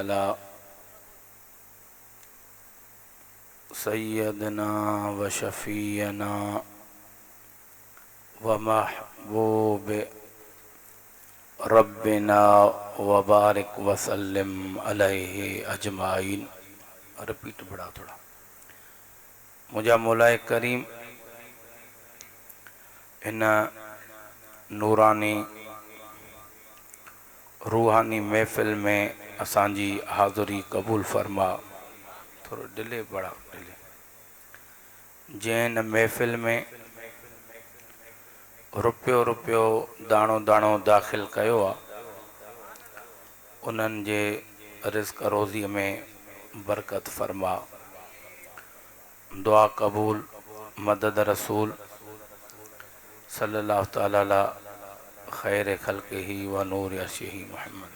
अला सय्यदना व शफ़ीना व महबूब रब्बिना व बारिक वसल्लिम अलैहि अजमाइन। रिपीट बढ़ा थोड़ा। मुझा मौलाए करीम इन नूरानी रूहानी महफ़िल में असांजी हाज़ुरी क़बूल फरमा। थोड़ा डिले बढ़ा डिले। जैन महफ़िल में रुपयो रुपयो दाणो दाणो दाख़िल कयो आ, उन्हनि जे रिज़्क़ रोज़ी में बरकत फरमा। दुआ कबूल मदद रसूल सल्लल्लाहु तआला अला खैर खल्क़िही व नूर अर्शिही मुहम्मद।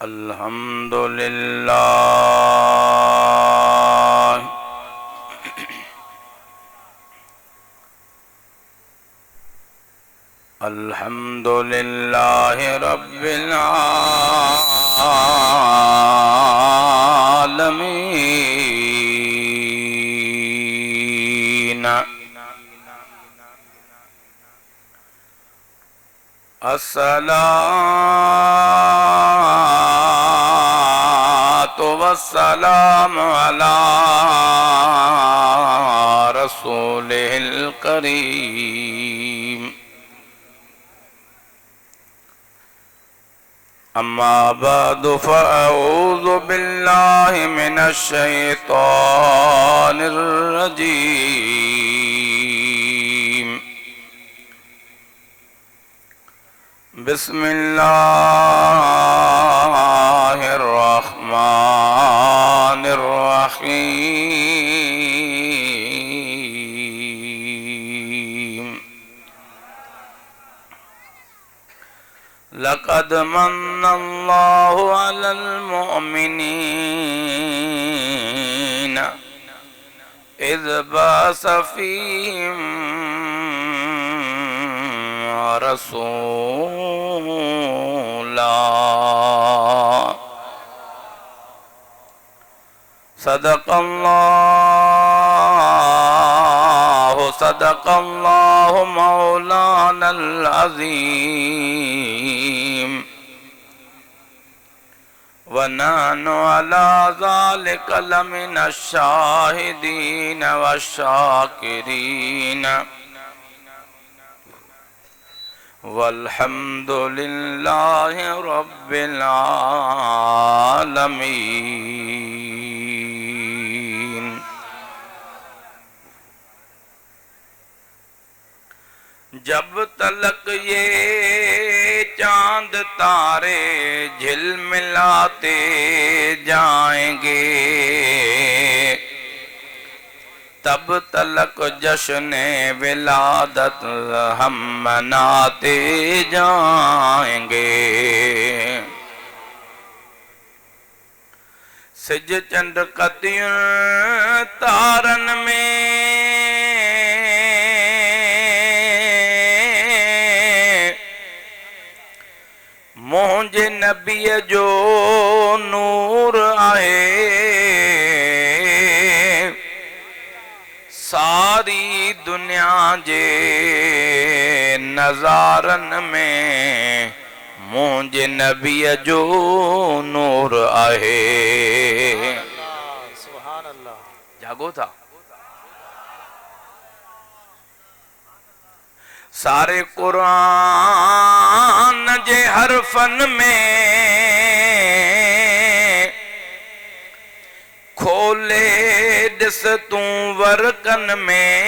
अल्हम्दुलिल्लाह अल्हम्दुलिल्लाह रब्बिल आलमीन। अस्सलातु वस्सलामु अला रसूलिल करीम। अम्मा बअदु फ़अऊज़ु बिल्लाहि मिनश शैतानिर रजीम। बिस्मिल्लाहिर रहमानिर रहीम। लक़द मन्नल्लाहु अलल मुअमिनीन इज़ बअस फ़ीहिम रसूला। सदक़ल्लाहु मौलानल अज़ीम व नहनु अला ज़ालिका लमिनश शाहिदीन वश्शाकिरीन वल्हम्दुलिल्लाहि रब्बिल आलमीन। जब तलक ये चांद तारे झिलमिलाते जाएंगे, तब तलक जश्न विलादत हम मनाते जाएंगे। सिज चंद कतियुं तारन में मुंहिंजे नबीअ जो नूर आहे। सारी दुनिया जे नज़ारन में मुंहिंजे नबीअ जो नूर आहे। सुभान अल्लाह। जागो था। सारे कुरान जे हरफन में खोले दिस तूं वरकन में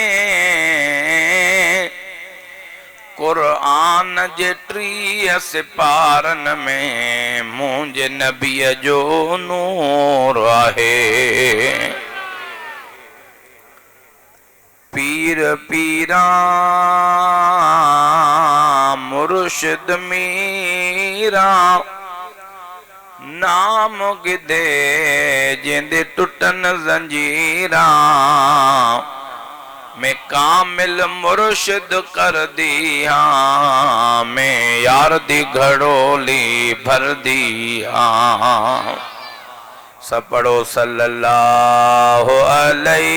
कुरान जे 30 सिपारन में मुंहिंजे नबीअ जो नूर आहे। पीर पीरा मुर्शिद मीरा नाम गिदे जिंदे टुटन जंजीरा मैं कामिल मुर्शिद कर दिया, मैं यार दी घड़ोली भर दिया। सब पढ़ो सल्लल्लाहु अलैहि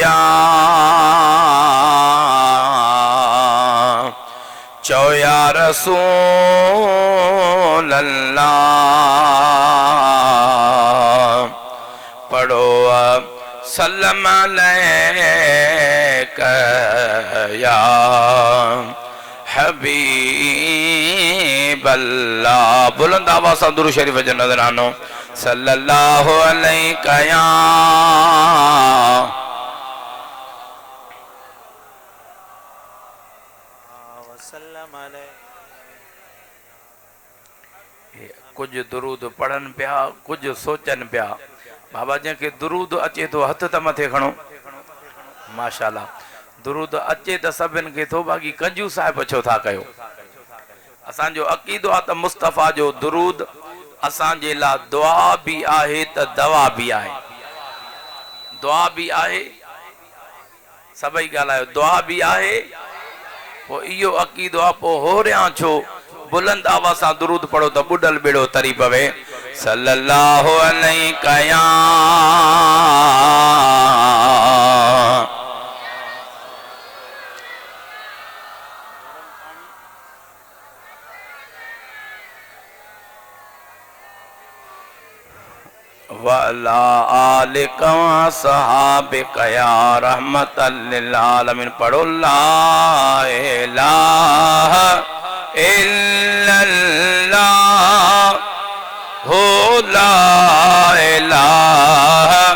या चौ या रसूल अल्लाह। पढ़ो सल्लम अलैका या हबीब अल्लाह। बुलंद आवाज़ से दुरूद शरीफ जो नजरानो सल्लल्लाहु अलैका या कुछ दुरूद पढ़न पिया, कुछ सोचन पिया। बाबा जंहिंखे दुरूद अचे तो हथ त मथे खणो। माशाल्लाह दुरूद अचे त सभिनि खे थो, बाक़ी कंजू साहिब छो था कयो। असांजो अक़ीदो आहे त मुस्तफ़ा जो दुरूद असांजे लाइ दुआ भी आहे त दवा भी आहे। दुआ भी आहे, सभई ॻाल्हायो, दुआ भी आहे। पोइ इहो अक़ीदो आहे, पोइ होरियां छो बुलंद आवाज़ सां दुरूद पढ़ो त बुॾल बेड़ो तरी पवे। सल्लल्लाहु अलैका या वला आलिका सहाबिका या रहमतल लिल आलमीन। पढ़ो ला इलाहा इल्लल्लाह हो ला इलाहा।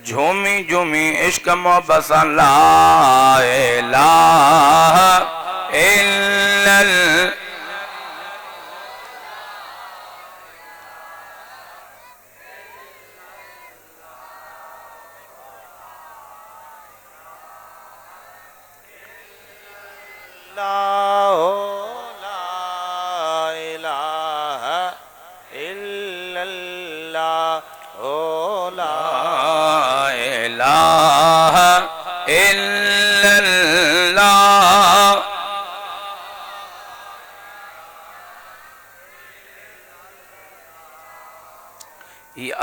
झूमी झूमी इश्क मोहब्बत सा ला इलाहा इल्लल्लाह।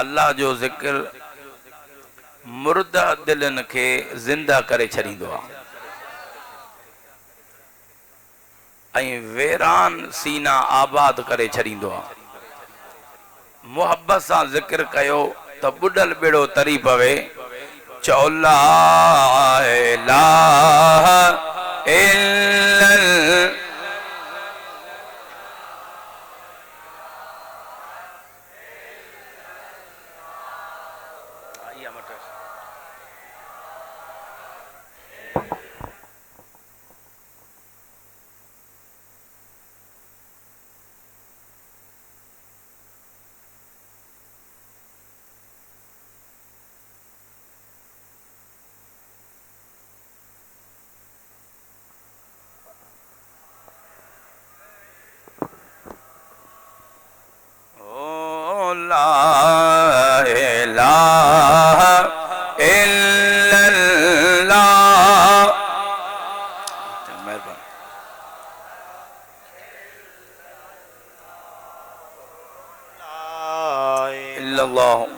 अल्लाह जो ज़िक्र मुर्दा दिलनि खे ज़िंदा करे छॾींदो आहे ऐं वेरान सीना आबाद करे छॾींदो आहे। मोहब्बत सां ज़िक्र कयो त बुॾल बेड़ो तरी पवे। चओ ला इलाहा इल्लल्लाह।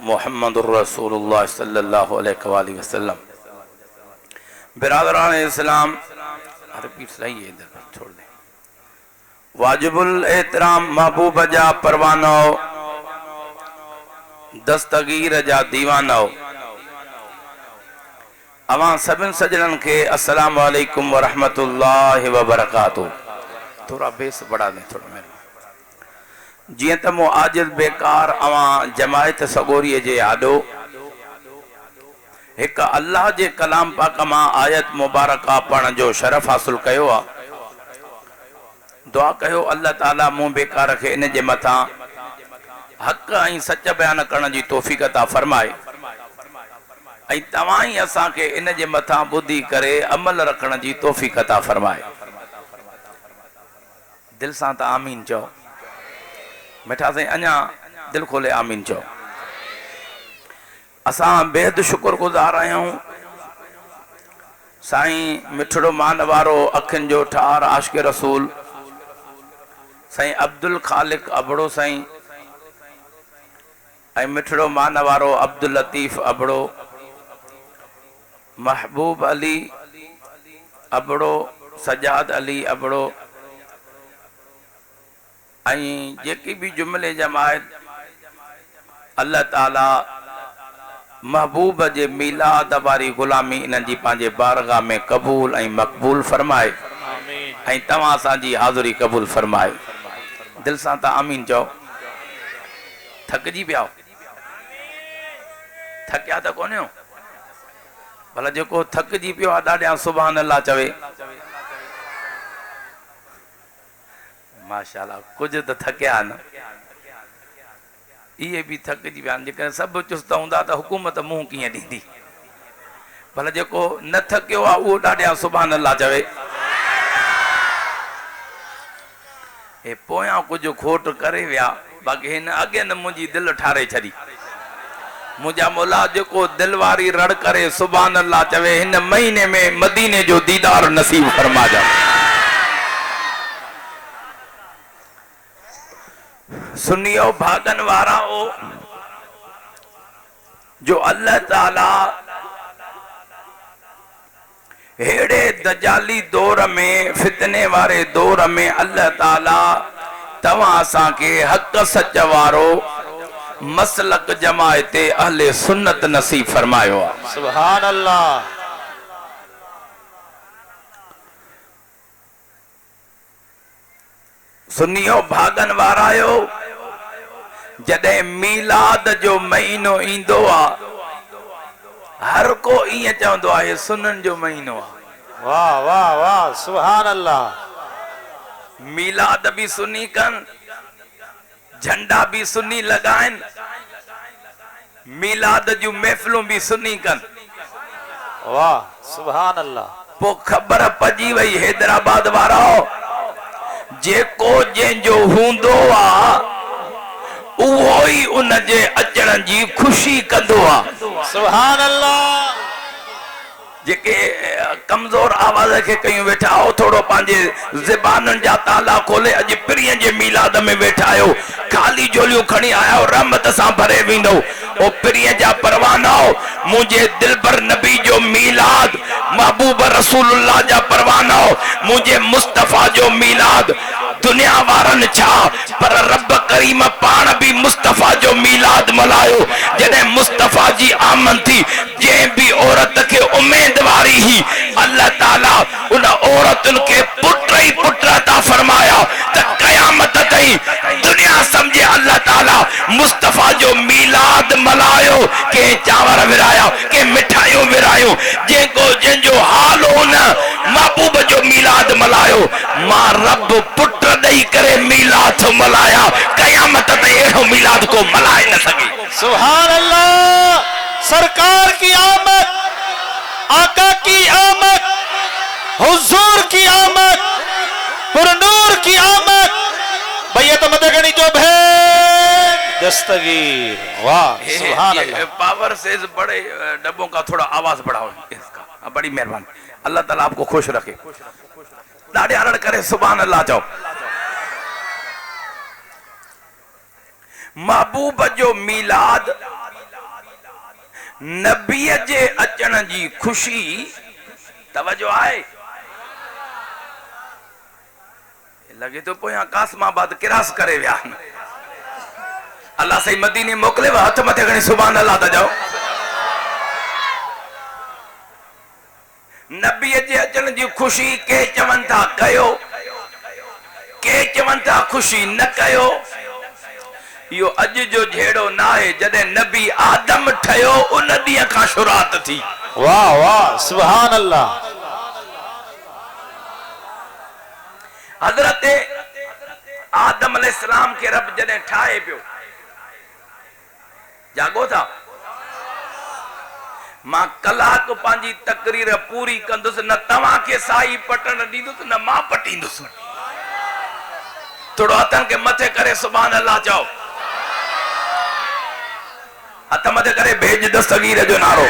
मुहम्मदुर रसूलुल्लाह सल्लल्लाहु अलैहि वसल्लम। बिरादरान इस्लाम, अरबी सही है, इधर छोड़ दे। वाजिबुल एहतराम महबूब जा परवानो, दस्तगीर जा दीवानो, अवां सभिन सजनन के अस्सलाम वालेकुम व रहमतुल्लाहि व बरकातहू। थोड़ा बेस बढ़ा दे थोड़ा मेरे जिए त मो आजिज़ बेकार अवां जमायत सगोरी जे आडो एक अल्लाह जे कलाम पाक मां आयत मुबारका पढ़न जो शरफ हासिल कयो आ। दुआ कयो अल्लाह ताला मु बेकार के इन जे मथा हक ऐं सच बयान करण जी तौफीक अता फरमाए ऐं तव्हां ई असांखे इन जे मथां ॿुधी करे अमल रखण जी तौफ़ीक़ अता फरमाए। दिल सां त आमीन चओ। मिठा साईं अञा दिल खोले आमीन चओ। असां बेहद शुक्रगुज़ार आहियूं साईं मिठड़ो मान वारो अखियुनि जो ठार आशिक़ रसूल साईं अब्दुल ख़ालिक अबड़ो साईं ऐं मिठड़ो मान वारो अब्दुल लतीफ़ अबड़ो, महबूब अली अबड़ो, सजाद अली अबड़ो ऐं जेकी भी जुमिले जमायत अल्लाह ताला महबूब जे मीलाद वारी ग़ुलामी इन्हनि जी पंहिंजे बारगाह में क़बूल ऐं मक़बूल फरमाए ऐं तव्हां असांजी हाज़ुरी क़बूल फरमाए। दिल सां त आमीन चओ। थकिजी पिया थकिया त कोन्हे भला जेको थकिजी पियो आहे ॾाढा सुभान अल्लाह चवे। माशाअल्लाह कुछ तो थकिया न इहे भी थकिजी पिया जेकर सब चुस्त हूंदा त हुकूमत मुंहुं कीअं ॾींदी। भला जेको न थकियो आहे उहो ॾाढा सुभान अल्लाह चवे। हे पोयां कुछ खोट करे विया बाक़ी हिन अॻे न मुंहिंजी दिलि ठारे छॾी। मुंहिंजा मौला जेको दिल वारी रड़ करे सुभान अल्लाह चवे हिन महीने में मदीने जो दीदार नसीब फरमा जा। सुनियो भागन वारा ओ जो अल्लाह ताला हेड़े दजाली दौर में फितने वारे दौर में अल्लाह ताला तवां असां के हक सच वारो मसलक जमायत अहले सुन्नत नसीब फरमायो। सुभान अल्लाह। सुनियो भागन वारायो जदे मीलाद जो महीनो इंदो आ हर को इं चवंदो आहे सुनन जो महीनो आ। वाह वाह वाह सुभान अल्लाह। मीलाद भी सुनी कन झंडा भी सुनी लगाइन मीलाद जो महफिलों भी सुनी कन। वाह सुभान अल्लाह। पो खबर पजी वई हैदराबाद वारो जेको जंहिंजो हूंदो आ उहो ही उन जे अचण जी खुशी कंदो आ। सुभान अल्लाह। जेके कमजोर आवाज के कयूं वेठा हो थोड़ो पांजे ज़बानन जा ताला खोले अज प्रिय जे मीलाद में वेठा आयो खाली झोलियूं खणी आया हो रहमत सां भरे विंदो ओ प्रिय जा परवाना हो मुझे दिलबर नबी जो मीलाद महबूब रसूलुल्लाह जा परवाना हो मुझे मुस्तफा जो मीलाद दुनिया वारन छा पर रब करीम पान भी मुस्तफा जो मीलाद मलायो जने मुस्तफा जी आमन थी जे भी औरत के उम्मीदवारी ही अल्लाह ताला उन औरतन के पुत्र ही पुत्र अता फरमाया त कयामत ताईं दुनिया समझे अल्लाह ताला मुस्तफा जो मीलाद मलायो के चावर विराया के मिठाइयों विरायो जेको जंजो हाल हो न महबूब जो मीलाद मलायो मां रब पुत्र दई करे मीलाद मलाया कयामत ते एहो मीलाद को मलाए न सके। सुभान अल्लाह। सरकार की आमद, आका की आमद, हुजूर की आमद, पुरनूर की आमद, बैयत मदगनी जो भेद दस्तगीर। वाह सुभान अल्लाह। पावर से बड़े डब्बों का थोड़ा आवाज बढ़ाओ इसका, बड़ी मेहरबानी। अल्लाह ताला आपको खुश रखे। दाढ़ी अरड़ करे सुभान अल्लाह चो। महबूब जो मीलाद नबी जे अचण जी खुशी तवज्जो आए लगे तो पोयां कासमाबाद किरास करे विया अल्लाह सही मदीने मोकले हथ मथे खणी सुभान अल्लाह ता जाओ। नबी जे अचण जी खुशी के चवन था कयो के चवन था खुशी न कयो यो अज जो झेड़ो ना है जदे नबी आदम ठयो उन दिया का शुरुआत थी। वाह वाह सुभान अल्लाह। हजरत आदम अलैहिस्सलाम के रब जदे ठाए पियो जागो था मां कलाक पंहिंजी तकरीर पूरी कंदुसि, न तव्हांखे साई पटण ॾींदुसि न मां पटींदुसि। थोरो हथनि खे मथे करे सुभान अल्लाह चओ। हथ मथे करे भेज दस्तगीर जो नारो।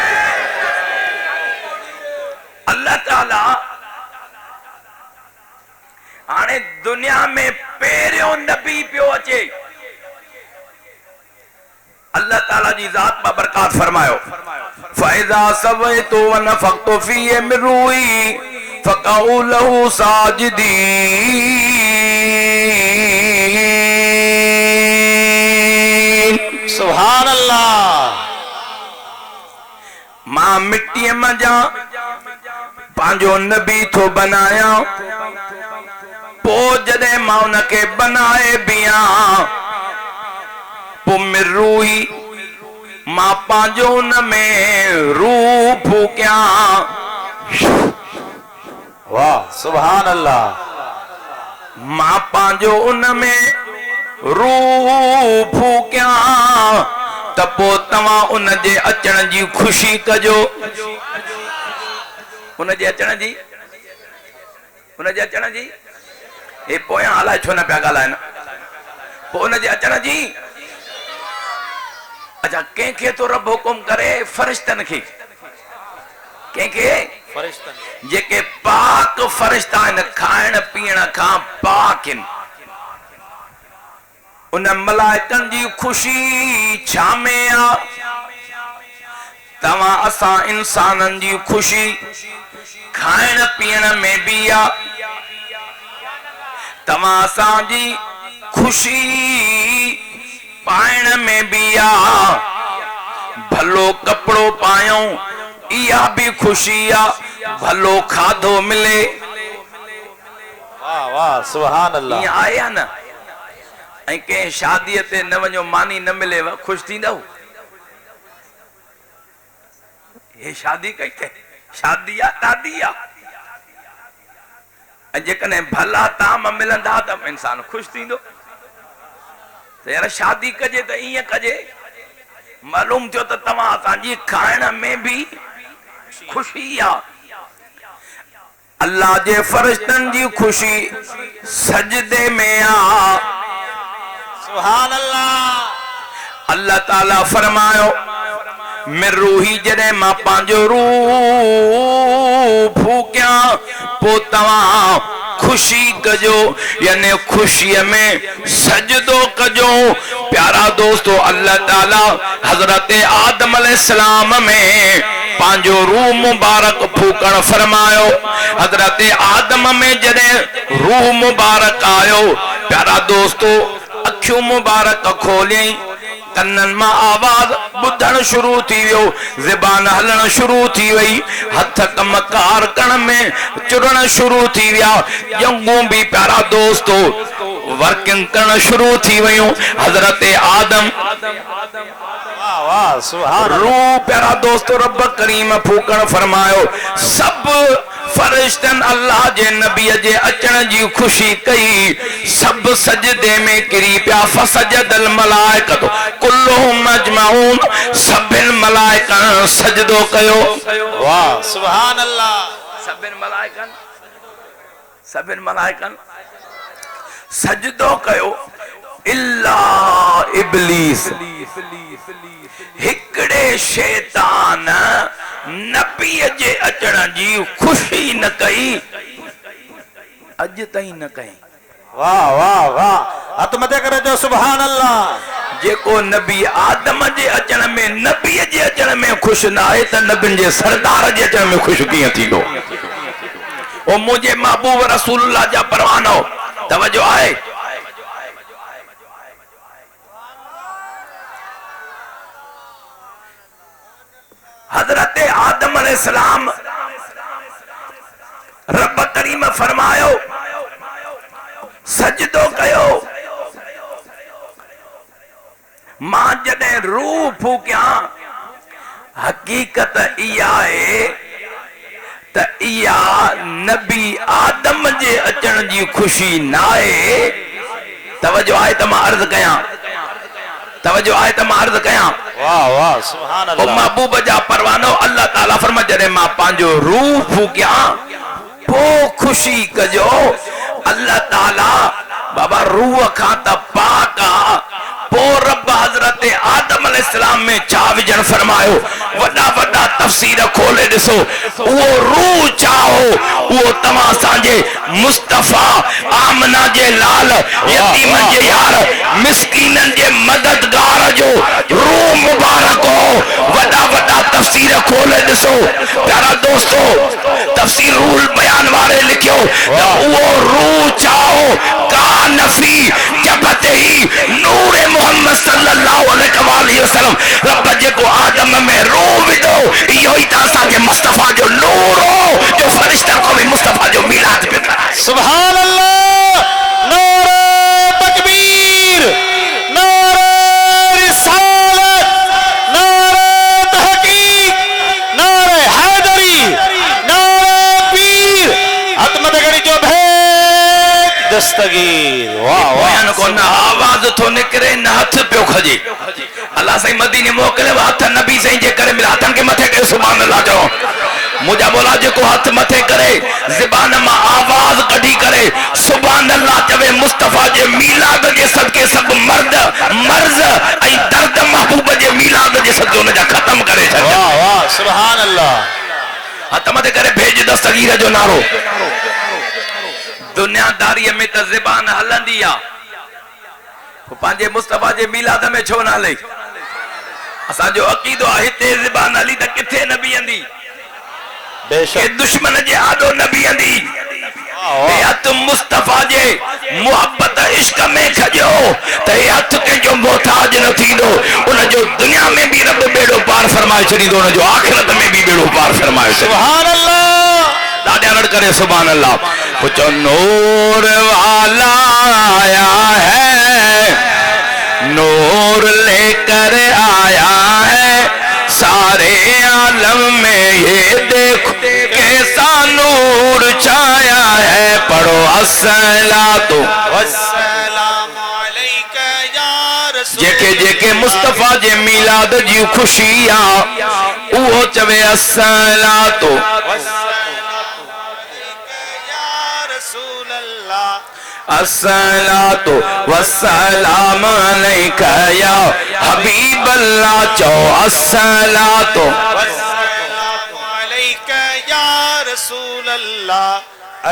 अल्लाह ताला हाणे दुनिया में पहिरियों नबी पियो अचे। अल्लाह ताला जी ज़ात में बरकात फरमायो, फ़इज़ा सवैतु व नफ़ख़्तु फ़ीहि मिन रूही फ़क़ऊ लहू साजिदीन। सुभान अल्लाह। मां मिट्टी मजा पांजो नबी थो बनाया, पो जदे मां उनके बनाए बिया, पो मिन रूही मां पांजो उन में रूह फूकिया। वाह सुभान अल्लाह। मां पांजो उन में रूह फूकिया, त पो तव्हां उन जे अचण जी खुशी कजो। उन जे अचण जी हे पोयां अलाए छो न पिया ॻाल्हाइनि। पोइ उन जे अचण जी अच्छा कंहिंखे तो रब हुकुम करे? फरिश्तनि खे। कंहिंखे? फरिश्तनि। जेके पाक फरिश्ता आहिनि, खाइण पीअण खां पाक आहिनि। उन मलाइकनि जी खुशी छा में आ? तव्हां असां इंसाननि जी खुशी खाइण पीअण में भी आ। तव्हां असांजी खुशी पाइण में भी आ। भलो कपड़ो पायूं इहा भी खुशी आ। भलो खाधो मिले। वाह वाह सुभान अल्लाह। इहा आहे या न? ऐं कंहिं शादीअ ते न वञो, मानी न मिलेव, ख़ुशि थींदव? हे शादी कई थे, शादी आ दादी आ। ऐं जेकॾहिं भला ताम मिलंदा त इंसान ख़ुशि थींदो। त यार शादी कजे त ईअं कजे, मालूम थियो त तव्हां असांजी खाइण में भी खुशी आ। अल्लाह जे फरिश्तनि जी खुशी सजदे में आ। सुभान अल्लाह। अल्लाह ताला फरमायो, मिन रूही जॾहिं मां पंहिंजो रूह फूकिया, पोइ तव्हां खुशी कजो, यानी खुशीअ में सजदो कजो। प्यारा दोस्तो, अल्लाह ताला हज़रत आदम अलैहिस्सलाम में पंहिंजो रूह मुबारक फूकण फरमायो। हज़रत आदम में जॾहिं रूह मुबारक आयो, प्यारा दोस्तो अखियूं मुबारक खोलियई, कन्ननि मां आवाज ॿुधण शुरू थी वियो, ज़बान हलण शुरू थी वई, हथ कमकार करण में चुरण शुरू थी विया, ॼंगूं भी प्यारा दोस्तो वर्किंग करण शुरू थी वयूं। हज़रत आदम वाह वाह सुभान रूह प्यारा दोस्तो रब करीम फूकण फरमायो। सब फरिश्तन अल्लाह जे नबी जे अचण जी खुशी कई, सब सजदे में किरी पिया। फसजदल मलाइकतु कुल्लुहुम अजमाऊन, सभिन मलाइकन सजदो कयो। वाह सुभान अल्लाह। सभिन मलाइकन सजदो कयो, इल्ला इब्लीस, हिकड़े शैतान नबी जे अचण जी खुशी न कई, अज ताईं न कई। वाह वाह वाह। हथ मथे करे जो सुभान अल्लाह। जेको नबी आदम जे अचण में, नबी जे अचण में खुश न आहे, त नबियुनि जे सरदार जे अचण में खुश कीअं थींदो? ओ मुंहिंजे महबूब रसूलुल्लाह जा परवानो, तवजो आहे। हजरत आदम अलैहिस्सलाम रब करीम फरमायो सजदो कयो। मां जॾहिं रूह फूकिया, हकीकत इहा आहे त इहा नबी आदम जे अचण जी खुशी न आहे। तवजो आहे त मां अर्ज़ कयां, तवज्जो आहे त मां अर्ज़ कयां वाह वाह सुभान ओ अल्लाह महबूब जा परवानो अल्लाह ताला फरमा जॾहिं मां पंहिंजो रूह फूकियां पोइ खुशी कजो। अल्लाह ताला बाबा रूह खां त पाक आहे, पोइ रब हज़रत आदम अलैहिस्सलाम में छा विझण फरमायो? वॾा वॾा तफ़सीर खोले ॾिसो। उहो रूह छा हो? उहो तव्हां असांजे मुस्तफ़ा आमना जे लाल, यतीमन जे यार, मिस्कीनन जे मददगार जो रूह मुबारक हो। वॾा वॾा तफ़सीर खोले ॾिसो प्यारा दोस्तो। तफ़सीर रूहुल बयान वारे लिखियो त उहो रूह छा हो? कानफी जबतही नूर मोहम्मद सल्लल्लाहु अलैहि वसल्लम। रब जेको आदम में रूह विधो इहो ई त असांजे मुस्तफ़ा जो नूर हो जो फरिश्तन को भी मुस्तफ़ा जो मिलाद पे कराए। सुभान अल्लाह। नारे तकबीर, नारे रिसालत, नारे तहकीक, नारे हैदरी, नारे पीर। अतमत गड़ी जो भेद दस्तगीर। वाह वाह को न आवाज थो निकरे न हथ पियो खजे। अल्लाह साईं मदीने मोकले हथ नबी साईं जे करे मिला हथन के मथे के सुभान अल्लाह चओ। मुझा बोला जेको हथ मथे करे ज़बान मां आवाज कढी करे सुभान अल्लाह चवे मुस्तफ़ा जे मिलाद जे सदके सब मर्द मर्ज ऐं दर्द महबूब जे मिलाद जे सदके उन जा खत्म करे छॾिया। वाह वाह सुभान अल्लाह। हथ मथे करे भेज दस्तगीर जो नारो। दुनियादारी में त ज़बान हलंदी आ, पंहिंजे मुस्तफ़ा जे मिलाद में छो न हले? असांजो अक़ीदो आहे हिते ज़बान हली त किथे न बीहंदी, बेशक दुश्मन जे आॾो न बीहंदी। हथ मुस्तफ़ा जे मोहब्बत इश्क में खजो त हथ कंहिंजो मोहताज न थींदो। उनजो दुनिया में भी रब बेड़ो पार फरमाए छॾींदो, उनजो आखिरत में भी बेड़ो पार फरमाए छॾींदो। सुभान अल्लाह। दादा रड़ करे सुभान अल्लाह। कुछ नूर वाला आया है, नूर लेकर आया है, सारे आलम में ये देखो कैसा नूर छाया है। पढ़ो अस्सलातु वस्सलामु अलैका या रसूल। जेके जेके मुस्तफ़ा जे मिलाद जी खुशी आ उहो चवे अस्सलातु अस्सलातु वस्सलाम अलैका या हबीब अल्लाह चो अस्सलातु वस्सलामु अलैका या रसूल अल्लाह।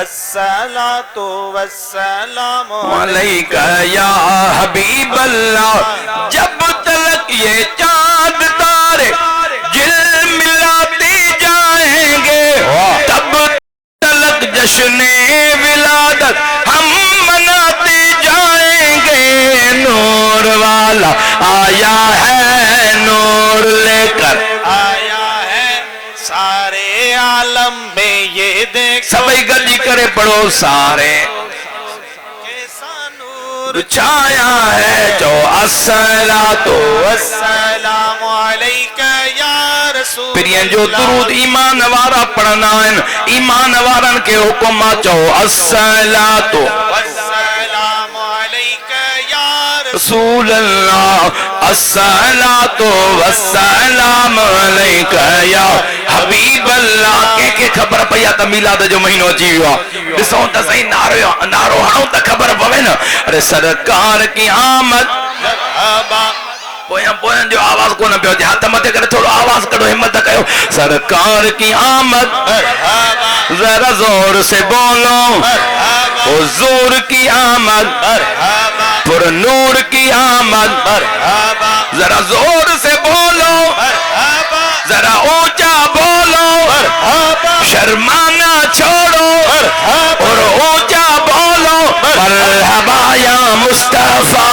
अस्सलातु वस्सलामु अलैका या हबीब अल्लाह। जब तलक ये चांद तारे जिल मिलाते जाएंगे तब तलक जश्ने विलादत हम मनाते जाएंगे। नूर वाला आया है, नूर लेकर आया है, सारे आलम में ये देख सबई गली करे पढ़ो सारे कैसा नूर छाया है जो अस्सलातु वस्सलामु अलैका या रसूल। पिरियन जो दुरूद ईमान वारा पढ़ना आहिनि, ईमान वारनि खे हुकुम चओ अस्सलातु वस्सलामु अलैका या रसूल अल्लाह। अस्सलातु वस्सलाम अलैका या हबीब अल्लाह। के खबर पई आहे त मिलाद जो महीनो अची वियो आहे? ॾिसो त सही नारो हणो त ख़बर पवे न। अरे सरकार की आमद मरहबा। पोयन जो आवाज कोन पियो अचे। हथ मथे करे थोड़ो आवाज करो, हिम्मत कयो। सरकार की आमद मरहबा जरा जोर से बोलो। मरहबा हुजूर की आमद मरहबा पुर नूर की आमद मरहबा जरा जोर से बोलो, मरहबा जरा ऊंचा बोलो, मरहबा शर्माना छोड़ो और ऊंचा बोलो। मरहबा या मुस्तफा,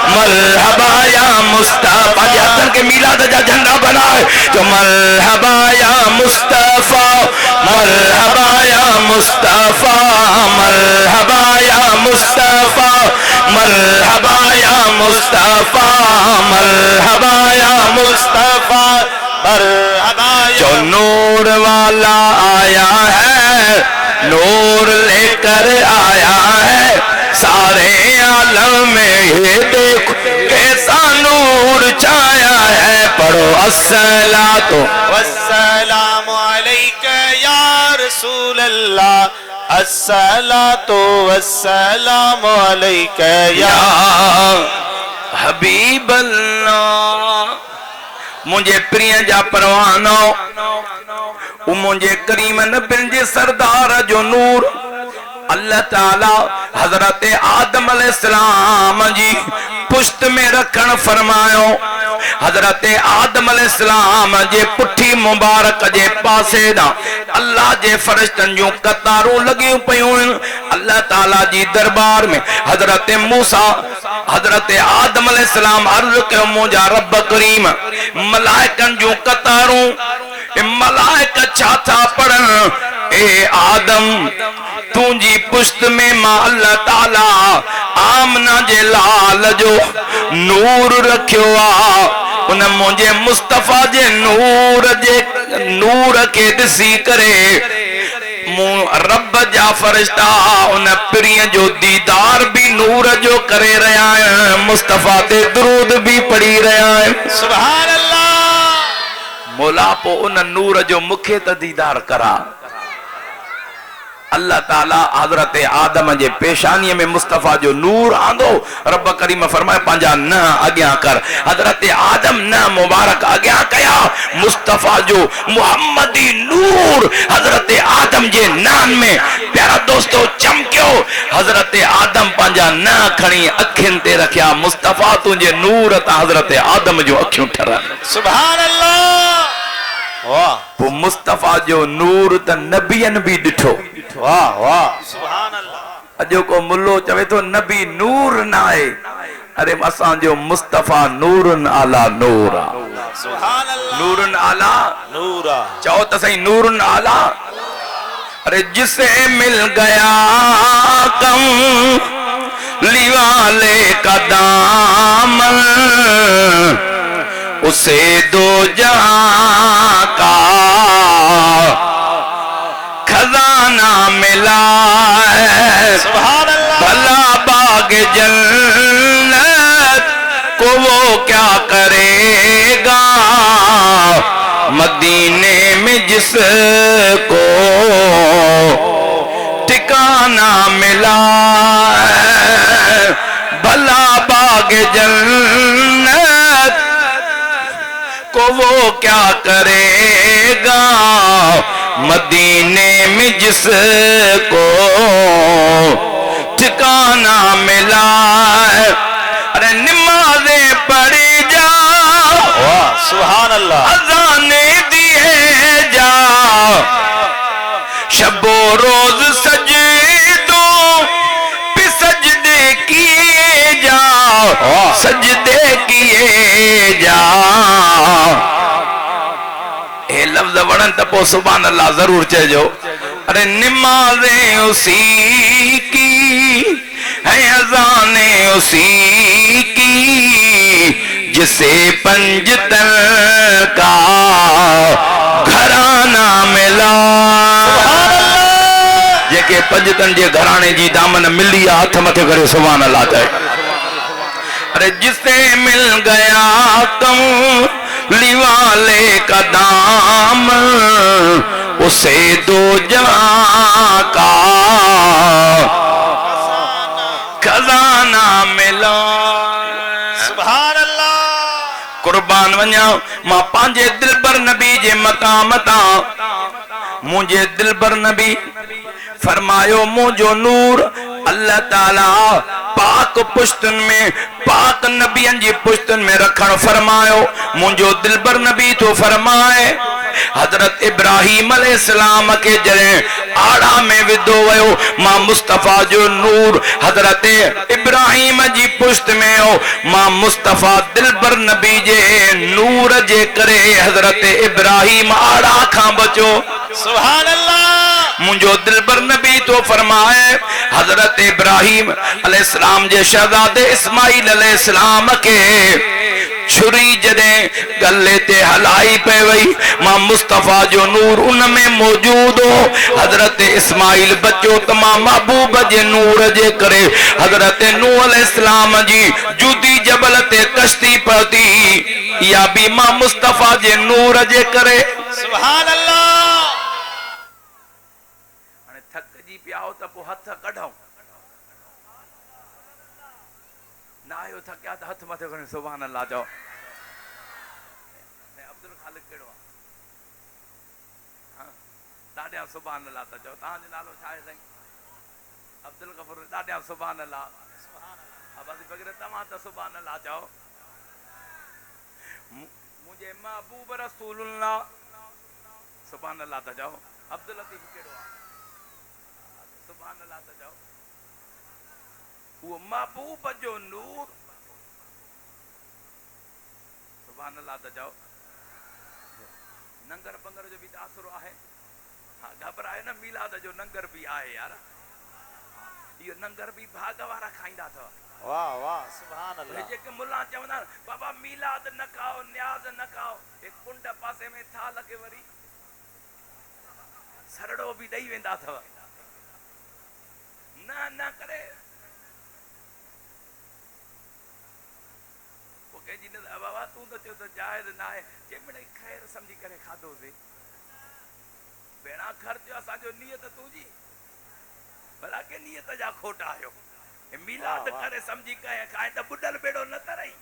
मरहबा या मुस्तफा। जतन के मिलाद जा झंडा बनाए जो मरहबा या मुस्तफा, मरहबा या मुस्तफा, मरहबा या मुस्तफा, मरहबा या मुस्तफा, मरहबा या मुस्तफा, मरहबा। जो नूर वाला आया है, नूर लेकर आया है, सारे आलम में ये देखो कैसा नूर वस्सलातु वस्सलामु अलैका या रसूल अल्लाह अस्सलातु वस्सलामु अलैका या हबीब अल्लाह। मुझे प्रिय जा परवानो मुझे करीम नबियुनि जे सरदार जो नूर अल्लाह ताला हजरत आदम अलैहिस्सलाम जी पुश्त में रखण फरमायो। हजरत आदम अलैहिस्सलाम जे पुठी मुबारक जे पासे दा अल्लाह जे फरिश्तन जो कतारूं लगियूं पयूं। अल्लाह ताला जी दरबार में हजरत मूसा हजरत आदम अलैहिस्सलाम अर्ज कयो मुंहिंजा रब करीम मलाइकन जो कतारूं मलाइक छा था पढ़न। ए आदम तुझी पुश्त में मां अल्लाह ताला आमना जे लाल जो नूर रखियो आ। उन मुझे मुस्तफा जे नूर के दिसी करे रब जा फरिश्ता उन प्रिय जो दीदार भी नूर जो करे रहा है। मुस्तफा ते दुरूद भी पढ़ी रहा है। सुभान अल्लाह। मौला पो उन नूर जो मुखे त दीदार करा। अल्लाह ताला हजरत आदम जे पेशानी में मुस्तफा जो नूर आंदो। रब करीम फरमाए पंजा न अग्या कर। हजरत आदम न मुबारक अग्या कया मुस्तफा जो मुहम्मदी नूर हजरत आदम जे नान में प्यारा दोस्तों चमक्यो। हजरत आदम पंजा न खणी अखिन ते रखया मुस्तफा तुझे नूर ता हजरत आदम जो अखियों ठरा। सुभान अल्लाह। वाह वो मुस्तफा जो नूर त नबियन भी दिठो। वाह वाह सुभान अल्लाह। अजो को मुल्लो चवे तो नबी नूर ना है। अरे असां जो मुस्तफा नूरन आला नूरा। सुभान अल्लाह। नूरन आला नूरा चाहो तो सही नूरन आला। अरे जिसे मिल गया कम लिवाले का दामन उसे दो जहां का खजाना मिला है। सुभान अल्लाह। भला बाग जन्नत को वो क्या करेगा मदीने में जिसको ठिकाना मिला है। भला बाग जन्नत को वो क्या करेगा मदीने में जिसको ठिकाना मिला है। अरे नमाज़ें पढ़ी जा सुभान अल्लाह। अज़ाने दिए जा शबो रोज सजदों पे सजदे किए जा सजदे किए जा। ए लफ्ज वणन त पो सुभान अल्लाह जरूर चइजो। अरे नमाज़ें उसी की है अज़ाने उसी की जिसे पंजतन का घराना मिला। जेके पंजतन जे घराने जी दामन मिली आ हथ मथे करे सुभान अल्लाह चए। अरे जिसे मिल गया कम लिवाले का दाम उसे दो जहां का खजाना मिला। सुभान अल्लाह। कुर्बान वञा मां पंहिंजे दिलबर नबी जे मकाम तां मुझे दिलबर नबी फरमायो मुझो नूर अल्लाह ताला पाक पुश्तन में पाक नबियन जी पुश्तन में रखण फरमायो। मुझो दिलबर नबी तो फरमाए हजरत इब्राहिम अलैहिस्सलाम के जरे आड़ा में विदो वयो मां मुस्तफा जो नूर हजरत इब्राहिम जी पुश्त में हो मां मुस्तफा दिलबर नबी जे नूर जे करे हजरत इब्राहिम आड़ा खां बचो। सुभान अल्लाह। मुझो दिलबर नबी तो फरमाए हजरत इब्राहिम अलैहिस्सलाम जे शहजादे इस्माइल अलैहिस्सलाम के छुरी जदे गले ते हलाई पे वई मां मुस्तफा जो नूर उन में मौजूद हो हजरत इस्माइल बच्चो तमा महबूब जे नूर जे करे हजरत नूह अलैहिस्सलाम जी जुदी जबल ते कश्ती पहुती या भी मां मुस्तफा जे नूर जे करे सुभान अल्लाह हाणे थक जी पियाओ त पोइ हथ कढूं ना आयो थकिया त हथ मथे खणी सुभान अल्लाह चओ अब्दुल खालिक कहिड़ो आहे हाँ ॾाढा सुभान अल्लाह था चओ तव्हांजो नालो छा आहे साईं अब्दुल गफूर ॾाढा सुभान अल्लाह अब्बासी वग़ैरह तव्हां त सुभान अल्लाह चओ मुझे महबूब रसूलुल्लाह सुभान अल्लाह था चओ अब्दुल लतीफ कहिड़ो आहे सुभान अल्लाह था चओ वो महबूब जो नूर सुभान अल्लाह था चओ नंगर बंगर जो भी तासुर आहे हाँ घबराए न मीलाद जो नंगर भी आहे यार यो नंगर भी भाग वारा खाईंदा अथव वाह वाह सुभान अल्लाह जेके मुल्ला चवंदा बाबा मीलाद न खाओ न्याज न खाओ एक कुंड पासे में था लगे वरी सरड़ो भी ॾेई वेंदा अथव न न करे जी बाबा तू तो चो तो जायज ना है जेमणे खैर समझी करे खादो से बेड़ा खर्च असांजो नियत तुंहिंजी भला के नियत जा खोटा आयो मिलाद करे समझी कहे खाए त बुडल बेड़ो न तरई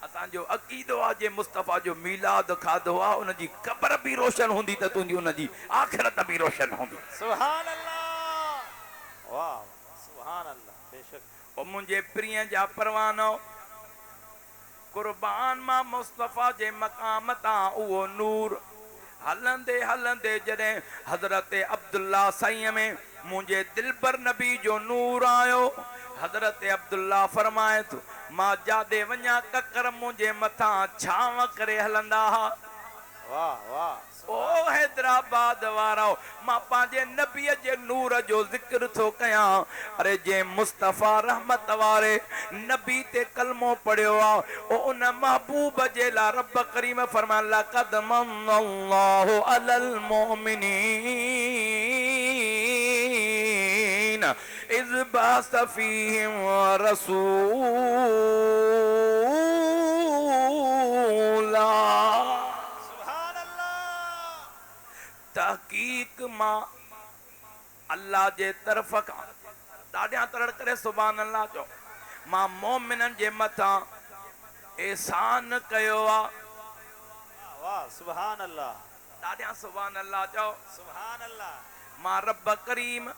असांजो अकीदो आ जे मुस्तफा जो मिलाद खादो आ उन जी कब्र भी रोशन हुंदी त तुंहिंजी उन जी आखिरत भी रोशन हुंदी सुभान अल्लाह वाह सुभान अल्लाह बेशक ओ मुंहिंजे प्रिय जा परवानो कुर्बान मां मुस्तफा जे मकाम ता उहो नूर हलंदे हलंदे जॾहिं हजरत अब्दुल्ला साईं में मुंहिंजे दिल पर नबी जो नूर आयो हजरत अब्दुल्ला फरमाए थो मां जादे वञा ककर मुंहिंजे मथां छांव करे हलंदा हा वाह वाह ओ हैदराबाद वारो मां पंहिंजे नबीअ जे नूर जो ज़िक्र थो कयां अरे जे मुस्तफा रहमत वारे नबी ते कलमो पढ़ियो आहे ओ उन महबूब जे लाइ रब करीम फरमाया लक़द मन्नल्लाहु अलल मुमिनीन इज़ बअस फ़ीहिम रसूला तहकीक मां अल्लाह जे तरफ का ॾाढा तरड़ करे सुभान अल्लाह चो मां मोमिनन जे मथां एहसान कयो आहे वाह सुभान अल्लाह ॾाढा सुभान अल्लाह चो सुभान अल्लाह मां रब करीम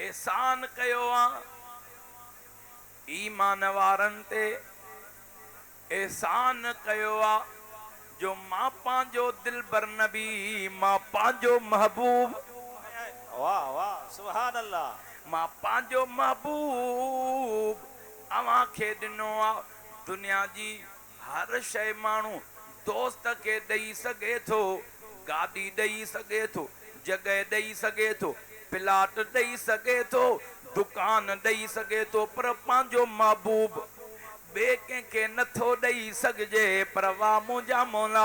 एहसान कयो आहे ईमान वारनि ते एहसान कयो आहे जो मां पंहिंजो दिलबर नबी मां पंहिंजो महबूब वाह वाह सुभान अल्लाह मां पंहिंजो महबूब अवां खे ॾिनो आहे दुनिया जी हर शइ माण्हू दोस्त खे ॾेई सघे थो गाॾी ॾेई सघे थो जॻह ॾेई सघे थो प्लाट ॾेई सघे थो दुकान ॾेई सघे थो पर पंहिंजो महबूब बे कंहिंखे नथो ॾेई सघिजे पर वाह मुंहिंजा मौला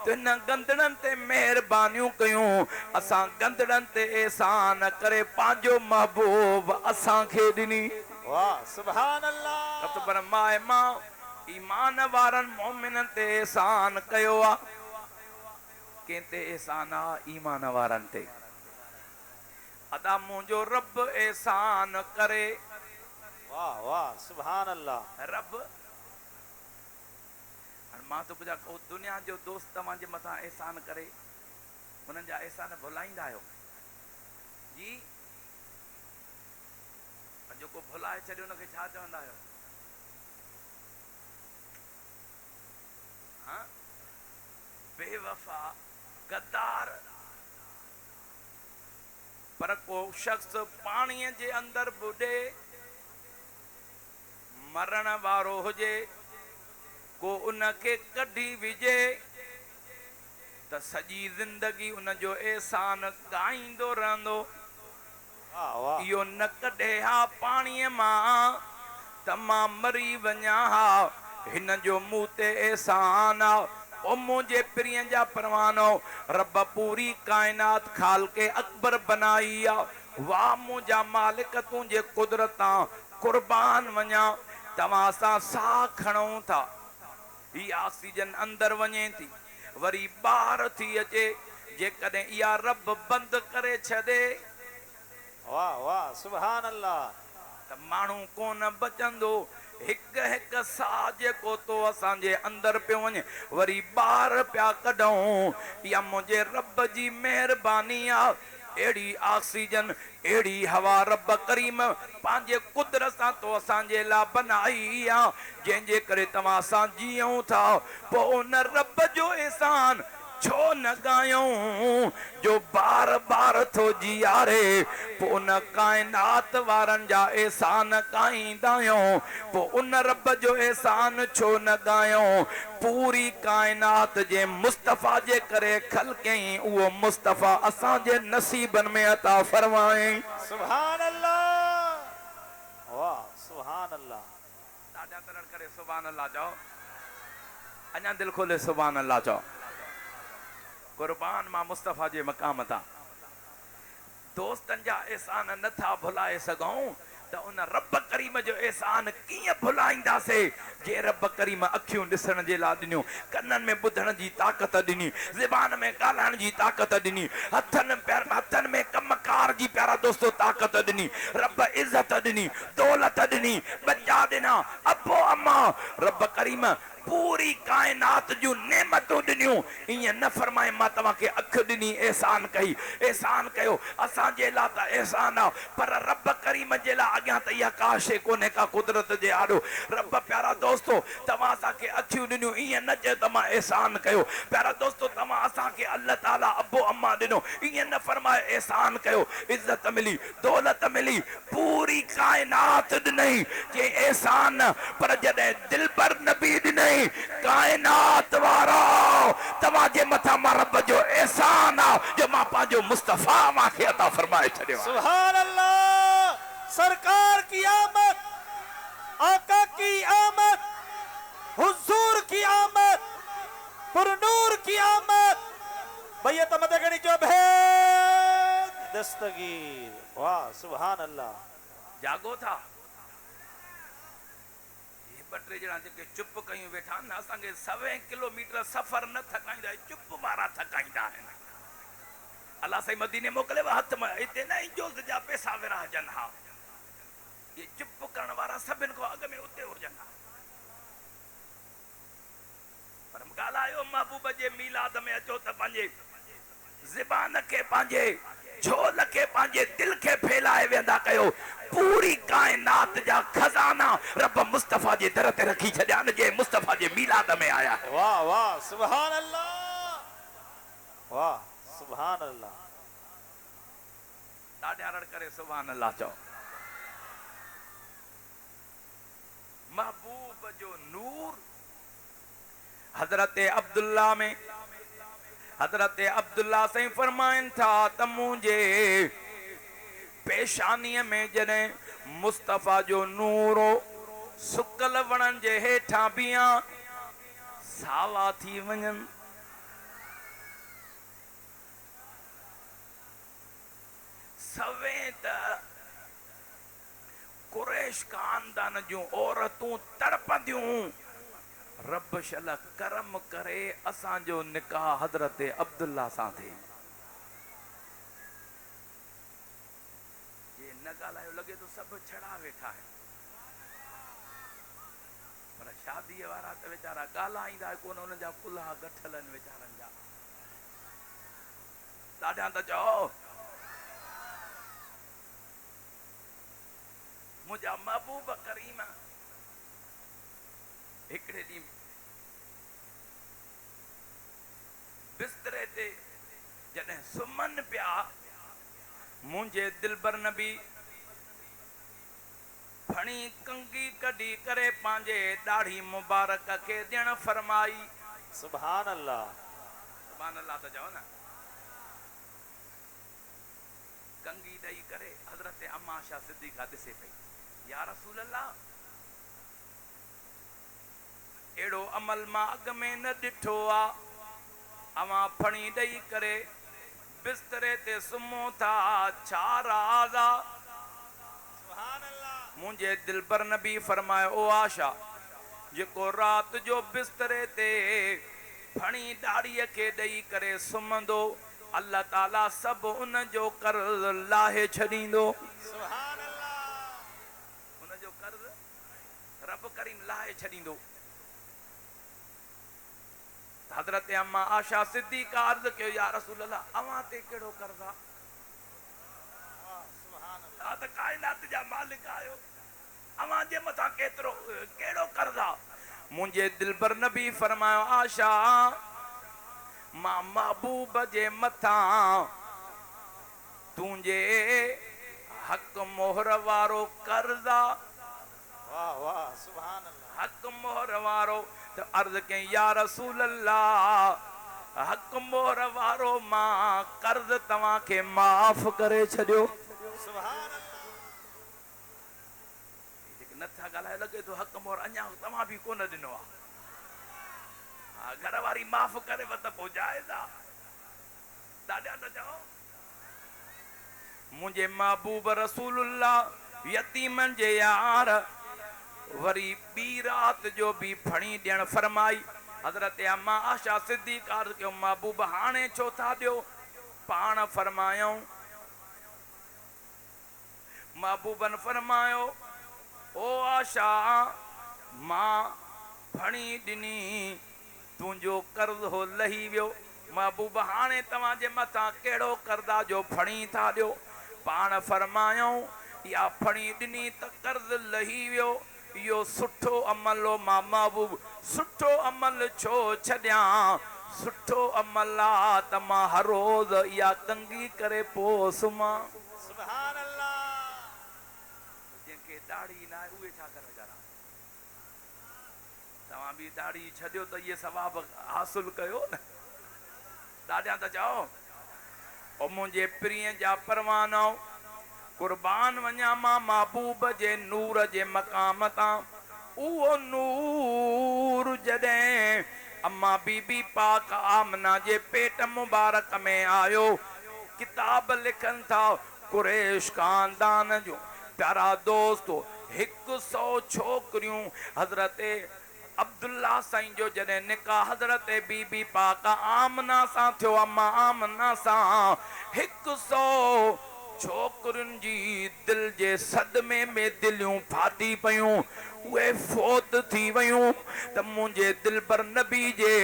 तिन गंदड़नि ते महिरबानियूं कयूं असां गंदड़नि ते एहसान करे पंहिंजो महबूब असांखे ॾिनी वाह सुभान अल्लाह पर माए मां ईमान वारनि मोमिननि ते एहसान कयो आहे कंहिं ते एहसान आहे ईमान वारनि ते अदा मुंहिंजो रब एहसान करे वाह वाह सुभान अल्लाह रब मां तो पुछा को दुनिया जो दोस्त तव्हांजे मथां एहसान करे उन्हनि जा एहसान भुलाईंदा आहियो जी जेको भुलाए छॾियो उनखे छा चवंदा आहियो हाँ बेवफा गद्दार पर को शख्स पाणीअ जे अंदर बुॾे मरण वारो हुजे को उनखे कढी विझे त सॼी ज़िंदगी उनजो एहसान ॻाईंदो रहंदो वाह वाह इहो न कढे हा पाणीअ मां तमाम मरी वञा हिन जो मूं ते एहसान ओ मुझे प्रिय जा परवानो रब पूरी कायनात खाल के अकबर बनाई वाह मुझा मालिक तुझे कुदरता कुर्बान वञा तव्हां सां साह खणूं था ही ऑक्सीजन अंदर वञे थी वरी ॿाहिरि थी अचे जेकॾहिं इहा रब बंदि करे छॾे वाह वाह सुभान अल्लाह त माण्हू कोन बचंदो हिकु हिकु साह जेको तो असांजे अंदर पियो वञे वरी ॿाहिरि पिया कढूं इहा मुंहिंजे रब जी महिरबानी आहे एड़ी ऑक्सीजन एड़ी हवा रब करीम पंहिंजे कुदरत सां तो असांजे लाइ बनाई आहे जंहिंजे करे तव्हां सां जीऊं था पोइ उन रब जो एहसान छो न गायूं जो बार बार थो जियारे पोइ उन कायनात वारनि जा एहसान गाईंदा आहियूं पोइ उन रब जो एहसान छो न गायूं पूरी कायनात जे मुस्तफ़ा जे करे खलकई उहो मुस्तफ़ा असांजे नसीबनि में अता फरमाए सुभान अल्लाह वाह सुभान अल्लाह ॾाढा तरह करे सुभान अल्लाह चओ अञा दिलि खोले सुभान अल्लाह चओ कुर्बान मां मुस्तफ़ा जे मक़ाम तां दोस्तनि जा एहसान नथा भुलाए सघूं त उन रब करीम जो एहसान कीअं भुलाईंदासीं जे रब करीम अखियूं ॾिसण जे लाइ ॾिनियूं कननि में ॿुधण जी ताक़त ॾिनी ज़बान में ॻाल्हाइण जी ताक़त ॾिनी हथनि में कमकार जी प्यारा दोस्तो ताक़त ॾिनी रब इज़त ॾिनी दौलत ॾिनी बच्चा ॾिना अबो अम्मा रब करीम पूरी कायनात जूं नेमतूं ॾिनियूं ईअं न फरमाए मां तव्हांखे अखि ॾिनी एहसान कई एहसान कयो असांजे लाइ त एहसान आहे पर रब करीम जे लाइ अॻियां त इहा का शइ कोन्हे का कुदरत जे आॾो रब प्यारा दोस्तो तव्हां असांखे अखियूं ॾिनियूं ईअं न चए त मां एहसान कयो प्यारा दोस्तो तव्हां असांखे अल्लाह ताला अबो अम्मा ॾिनो ईअं न फरमाए एहसान कयो इज़त मिली दौलत मिली पूरी कायनात ॾिनई जे एहसान पर जॾहिं दिलबर नबी ॾिनई कायनात वारो तव्हांजे मथां मां रब जो एहसान आहे जो मां पंहिंजो मुस्तफ़ा मूंखे अता फरमाए छॾियो सुभान अल्लाह सरकार की आमद आका की आमद हुजूर की आमद पुरनूर की आमद भैया तमदे गणी जो भेद दस्तगीर वाह सुभान अल्लाह जागो था ॿ टे ॼणा जेके चुप कयूं वेठा आहिनि असांखे 100 किलोमीटर सफ़र न थकाईंदा चुप वारा थकाईंदा आहिनि अलाह साईं मदीने मोकिलियो हथ में हिते न इंजोज़ जा पैसा विराजनि हा ये चुप करण वारा सभिनि खां अॻ में उते हुजनि हा पर ॻाल्हायो महबूब जे मीलाद में अचो त पंहिंजे ज़बान खे पंहिंजे झोल खे पंहिंजे दिलि खे फैलाए वेंदा कयो पूरी कायनात जा खजाना रब मुस्तफ़ा जे दर ते रखी छॾिया न जे मुस्तफ़ा जे मीलाद में आया वाह वाह सुभान अल्लाह वाह सुभान अल्लाह ॾाढा रड़ करे सुभान अल्लाह चओ महबूब जो नूर हजरत अब्दुल्ला में हजरत अब्दुल्ला साईं फरमाइनि था त मुंहिंजे पेशानीअ में जॾहिं मुस्तफ़ा जो नूर सुकल वणनि जे हेठां बीहां सावा थी वञनि सवें त कुरैश खानदान जूं औरतूं तड़पंदियूं रब शल करम करे असांजो निकाह हजरत अब्दुल्ला सां थिए ये न ॻाल्हायो लॻे तो सभु छड़ा वेठा आहिनि पर शादीअ वारा त वीचारा ॻाल्हाईंदा कोन उन जा कुल्हा गठल आहिनि वीचारनि जा ॾाढा त चओ मुंहिंजा महबूब करीम हिकिड़े ॾींहुं बिस्तरे ते जॾहिं सुम्हनि पिया मुंहिंजे दिलबर नबी फणी कंगी कढी करे पंहिंजे ॾाढ़ी मुबारक खे ॾियण फरमाई सुभान अल्लाह त चओ न कंगी ॾेई करे हज़रत अम्मा शाह सिद्दीक़ा ॾिसे पई या रसूल अल्लाह अमल मां अॻ में न ॾिठो आहे। अवां फणी ॾेई करे बिस्तरे ते सुम्हो था, छा राज़ आहे? मुंहिंजे दिलबर नबी फरमायो, ओ आशा, जेको रात जो बिस्तरे ते फणी दाढ़ीअ खे ॾेई करे सुम्हंदो, अल्लाह ताला सभु उन जो कर्ज़ लाहे छॾींदो। उन जो कर्ज़ रब करीम लाहे छॾींदो। हज़रत अम्मा आशा सिद्दीक़ा अर्ज़ कयो, या रसूल अल्लाह, अवां ते कहिड़ो कर्ज़ आहे? तव्हां त काइनात जा मालिक आहियो, अवां जे मथां कहिड़ो कर्ज़ आहे? मुंहिंजे दिलबर नबी फरमायो, आशा, मां महबूब जे मथां तुंहिंजे हक़ मोहर वारो कर्ज़ आहे। वाह वाह सुभान अल्लाह। हक़ मोहर वारो त अर्ज़ कई, या रसूल अल्लाह, हक़ मोहर वारो मां कर्ज़ तव्हांखे माफ़ करे छॾियो। सुभान अल्लाह। नथा ॻाल्हाए, लॻे थो हक़ मोहर अञा तव्हां बि कोन ॾिनो आहे। हा, घर वारी माफ़ करे त पोइ जाइज़ आहे। ॾाढा न चओ। मुंहिंजे महबूब रसूलुल्लाह यतीमनि जे यार वरी ॿी रात जो बि फणी ॾियण फरमाई। हज़रत अम्मा आशा सिद्दीक़ा अर्ज़ कयो, महबूब हाणे छो था ॾियो? पाण फरमायूं, महबूबन फरमायो, ओ आशा, मां फणी ॾिनी, तुंहिंजो कर्ज़ हो लही वियो। महबूब हाणे तव्हांजे मथां कहिड़ो कर्ज़ आहे जो फणी था ॾियो? पाण फरमायूं, इहा फणी ॾिनी त कर्ज़ लही वियो। इहो सुठो अमल हो। मां महबूब सुठो अमल छो छॾियां? सुठो अमल आहे त मां हर रोज़ इहा कंघी करे पोइ सुम्हां। सुभान अल्लाह। जंहिंखे दाढ़ी न आहे उहे छा करे वीचारा? तव्हां बि दाढ़ी छॾियो त इहे सवाब हासिल कयो न। ॾाढा त चओ। ओ मुंहिंजे प्रिय जा परवानो, कुर्बान वञा मां महबूब जे नूर जे मक़ाम तां। उहो नूर जॾहिं अम्मा बीबी पाक आमना जे पेट मुबारक में आयो, किताब लिखनि था, कुरैश खानदान जो प्यारा दोस्तो 100 छोकरियूं हज़रत अब्दुल्ला साईं जो जॾहिं निकाह हज़रत बीबी पाक आमना सां थियो, अम्मा आमना सां 100 छोकरियुनि जी दिल जे सदमे में दिलियूं फाटी पयूं, उहे फौत थी वयूं। त मुंहिंजे दिलबर नबी जे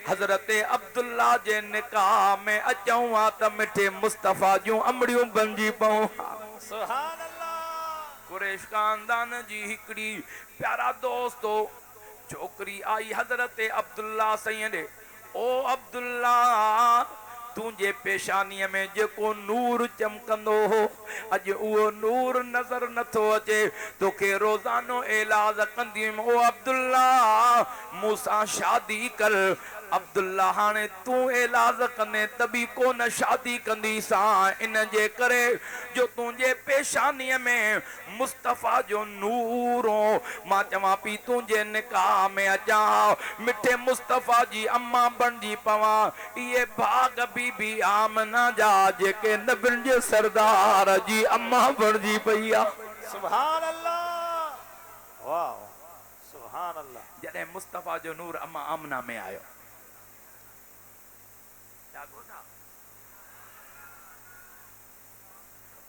हज़रत अब्दुल्ला जे निकाह में अचूं हा त मिठे मुस्तफ़ा जूं अमड़ियूं बणिजी पऊं। सुभान अल्लाह। कुरैश खानदान जी हिकड़ी प्यारा दोस्तो छोकरी आई हज़रत अब्दुल्ला साईं ॾे। ओ अब्दुल्ला, तुंहिंजे पेशानीअ में जेको नूर चमकंदो हो, अॼु उहो नूर नज़र नथो अचे। तोखे रोज़ानो इलाज कंदी। ओ अब्दुल्ला, मूंसां शादी कर। अब्दुल्ला, हाणे तूं इलाज कंदे त बि कोन शादी कंदी सां, इन जे करे जो तुंहिंजे पेशानीअ में मुस्तफ़ा जो नूर हो। मां चवां पई तुंहिंजे निकाह में अचां, मिठे मुस्तफ़ा जी अम्मा बणिजी पवां। इहे भाग बीबी आमना जा जेके नबियुनि जे सरदार जी अम्मा बणिजी पई आहे। सुभान अल्लाह। वाह सुभान अल्लाह। जॾहिं मुस्तफ़ा जो नूर अम्मा आमना में आयो,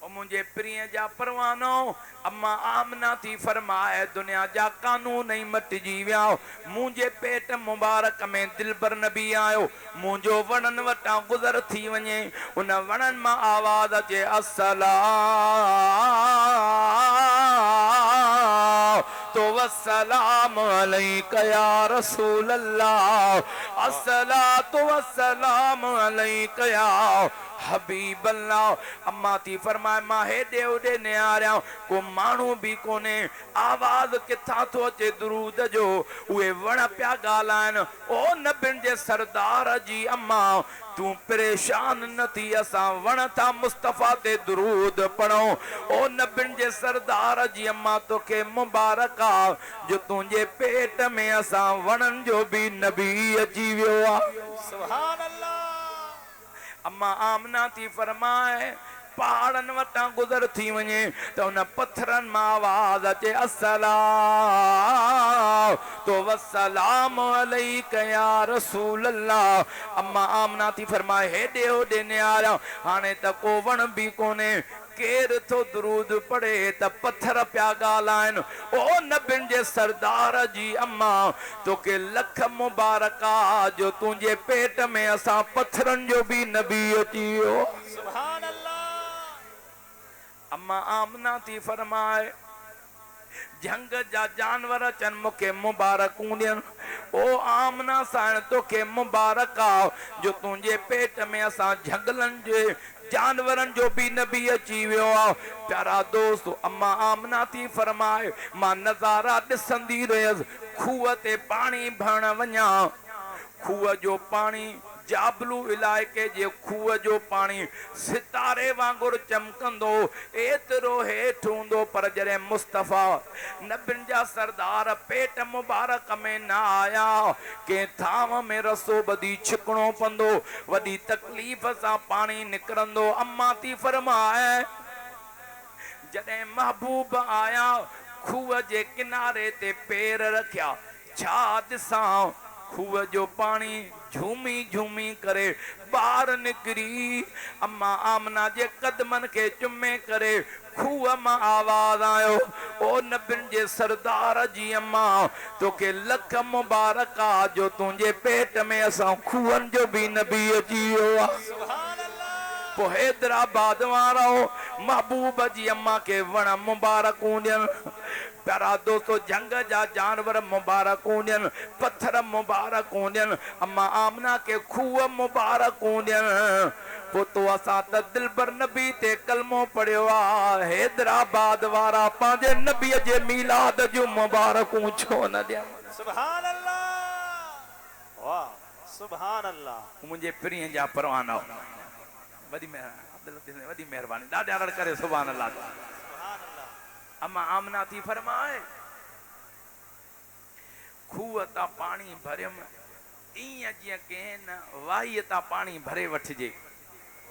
ओ मुंहिंजे प्रिय जा परवानो, अम्मा आमना थी फरमाए, दुनिया जा कानून ई मटिजी विया। मुंहिंजे पेट मुबारक में दिलबर नबी आयो। मुंहिंजो वणनि वटां गुज़र थी वञे, उन वणनि मां आवाज़ अचे, अस्सलातु वस्सलाम अलैका या रसूल अल्लाह, अस्सलातु वस्सलाम अलैका या हबीब अल्लाह। अम्मा थी फरमाए, मां हेॾे होॾे निहारियां, को माण्हू बि कोन्हे। आवाज़ किथां थो अचे दुरूद जो? उहे वण पिया ॻाल्हाइनि। ओ नबियुनि जे सरदार जी अम्मा, तूं परेशान न थी, असां वण था मुस्तफ़ा ते दुरूद पढ़ूं। ओ नबियुनि जे सरदार जी अम्मा, तोखे मुबारक आ जो तुंहिंजे पेट में असां वणन जो भी नबी अची वियो आ। सुभान अल्लाह। अम्मा आमना थी फरमाए पहाड़न वटां गुज़र थी वञे त उन पत्थरन मां आवाज़ अचे अस्सलाम तो वस्सलाम अलैका या रसूल अल्लाह। अम्मा आमना थी फरमाए हेॾे होॾे निहारिया हाणे त को वण बि कोन्हे केर थो दुरूद पढ़े त पत्थर पिया ॻाल्हाइनि। ओ नबियुनि जे सरदार जी अम्मा तोखे लख मुबारक आ जो तुंहिंजे पेट में असां पत्थरनि जो भी नबी अची वियो। सुभान अल्लाह। अम्मा आमना थी फरमाए जंग जा जानवर अचनि मूंखे मुबारकूं ॾियनि। ओ आमना साण तोखे मुबारक आ जो तुंहिंजे पेट में असां झंगलनि जे जानवरनि जो भी नबी अची वियो आ। प्यारा दोस्त अम्मा आमना थी फरमाए मां नज़ारा ॾिसंदी रहियसि खूह ते पाणी भरण वञा। खूह जो पाणी जाबलू इलाइके जे खूह जो पाणी सितारे वांगुरु चमकंदो एतिरो हेठि हूंदो पर जॾहिं मुस्तफ़ा नबियुनि जा सरदार पेट मुबारक में न आया कंहिं थांव में रसो ॿधी छिकणो पवंदो वॾी तकलीफ़ सां पाणी निकिरंदो। अम्मा थी फरमाए जॾहिं महबूब आया खूह जे किनारे ते पेर रखिया छा ॾिसां खूह जो पाणी झूमी झूमी करे ॿाहिरि निकिरी अम्मा आमना जे कदमनि खे चुमे करे खूह मां आवाज़ आयो ओ नबियुनि जे सरदार जी अम्मा तोखे लख मुबारक आ जो तुंहिंजे पेट में असां खूहनि जो भी नबी अची वियो आ। सुभान अल्लाह। पोइ हैदराबाद वारो महबूब जी अम्मा के वण मुबारकूं ॾियनि। प्यारा दोस्तों जंग जा जानवर मुबारकूं ॾियनि पत्थर मुबारकूं ॾियनि अम्मा आमना के खूह मुबारकूं ॾियनि। पोइ तो असां त दिलबर नबी ते कलमो पढ़ियो आहे हैदराबाद वारा पंहिंजे नबीअ जे मीलाद जूं मुबारकूं छो न ॾियनि। सुभान अल्लाह। वाह सुभान अल्लाह। मुंहिंजे प्रिय जा परवाना वॾी वॾी महिरबानी ॾाढा रड़ करे सुभान अल्लाह। सुभान अल्लाह। अम्मा आमना थी फरमाए खूह तां पाणी भरियमि ईअं जीअं कंहिं न वाहीअ तां पाणी भरे वठिजे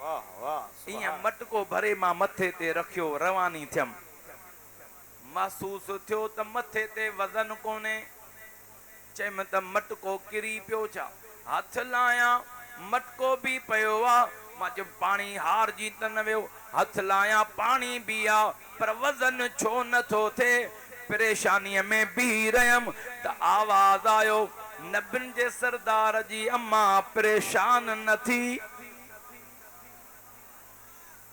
वाह वाह। ईअं मटको भरे मां मथे ते रखियो रवानी थियमि महसूस थियो त मथे ते वज़न कोन्हे चयमि त मटको किरी पियो छा हथ लाया मटको भी पियो आहे मां चयो पाणी हारजी त न वियो हथ लाया पाणी भी आहे पर वज़न छो नथो थिए परेशानीअ में बीह रहियमि त आवाज़ आयो नबियुनि जे सरदार जी अम्मा परेशान न थी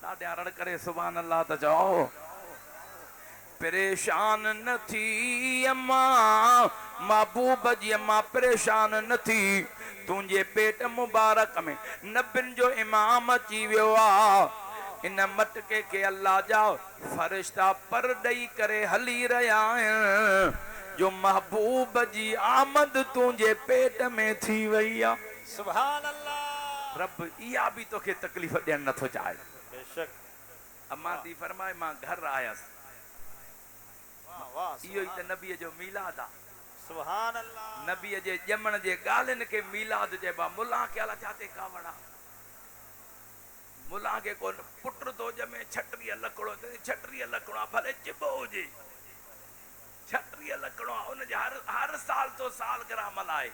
ॾाढा रड़ करे सुभान अल्लाह त चओ परेशान न थी अम्मा महबूब जी अम्मा परेशान न थी तुंहिंजे पेट मुबारक में नबियुनि जो इमाम अची वियो आहे इन मटके के अल्लाह जा फरिश्ता पर ॾेई करे हली रहिया आहिनि जो महबूब जी आमद तुंहिंजे पेट में थी वई आहे। सुभान अल्लाह। रब इहा भी तोखे तकलीफ़ ॾियणु नथो चाहे। बेशक। अम्मा थी फरमाए मां घर आयसि वाह वाह। इहो ई त नबीअ जो मीलाद आहे। सुभान अल्लाह। नबीअ जे ॼमण जे ॻाल्हियुनि खे मीलाद चइबो आहे। मुला खे अला जाते कावड़ आहे मुला खे कोन पुट थो ॼमे 36 लकड़ो 36 लकड़ो आहे भले चिबो हुजे 36 लकड़ो आहे उनजे हर साल तो सालगिरह मल्हाए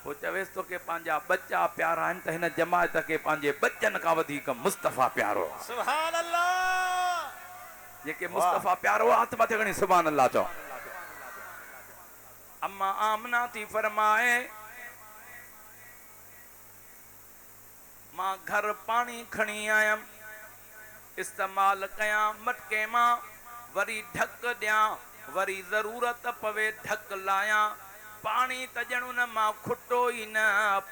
पोइ चवेसि तोखे पंहिंजा बच्चा प्यारा आहिनि त हिन जमायत खे पंहिंजे बच्चनि खां वधीक मुस्तफ़ा प्यारो आहे। सुभान अल्लाह। जेके मुस्तफ़ा प्यारो आहे हथ मथे खणी सुभान अल्लाह चओ। अम्मा आमना थी फरमाए मां घर पाणी खणी आयमि इस्तेमाल कयां मटके मां वरी ढक ॾियां वरी ज़रूरत पवे ढक लायां पाणी त ॼण उन मां खुटो ई न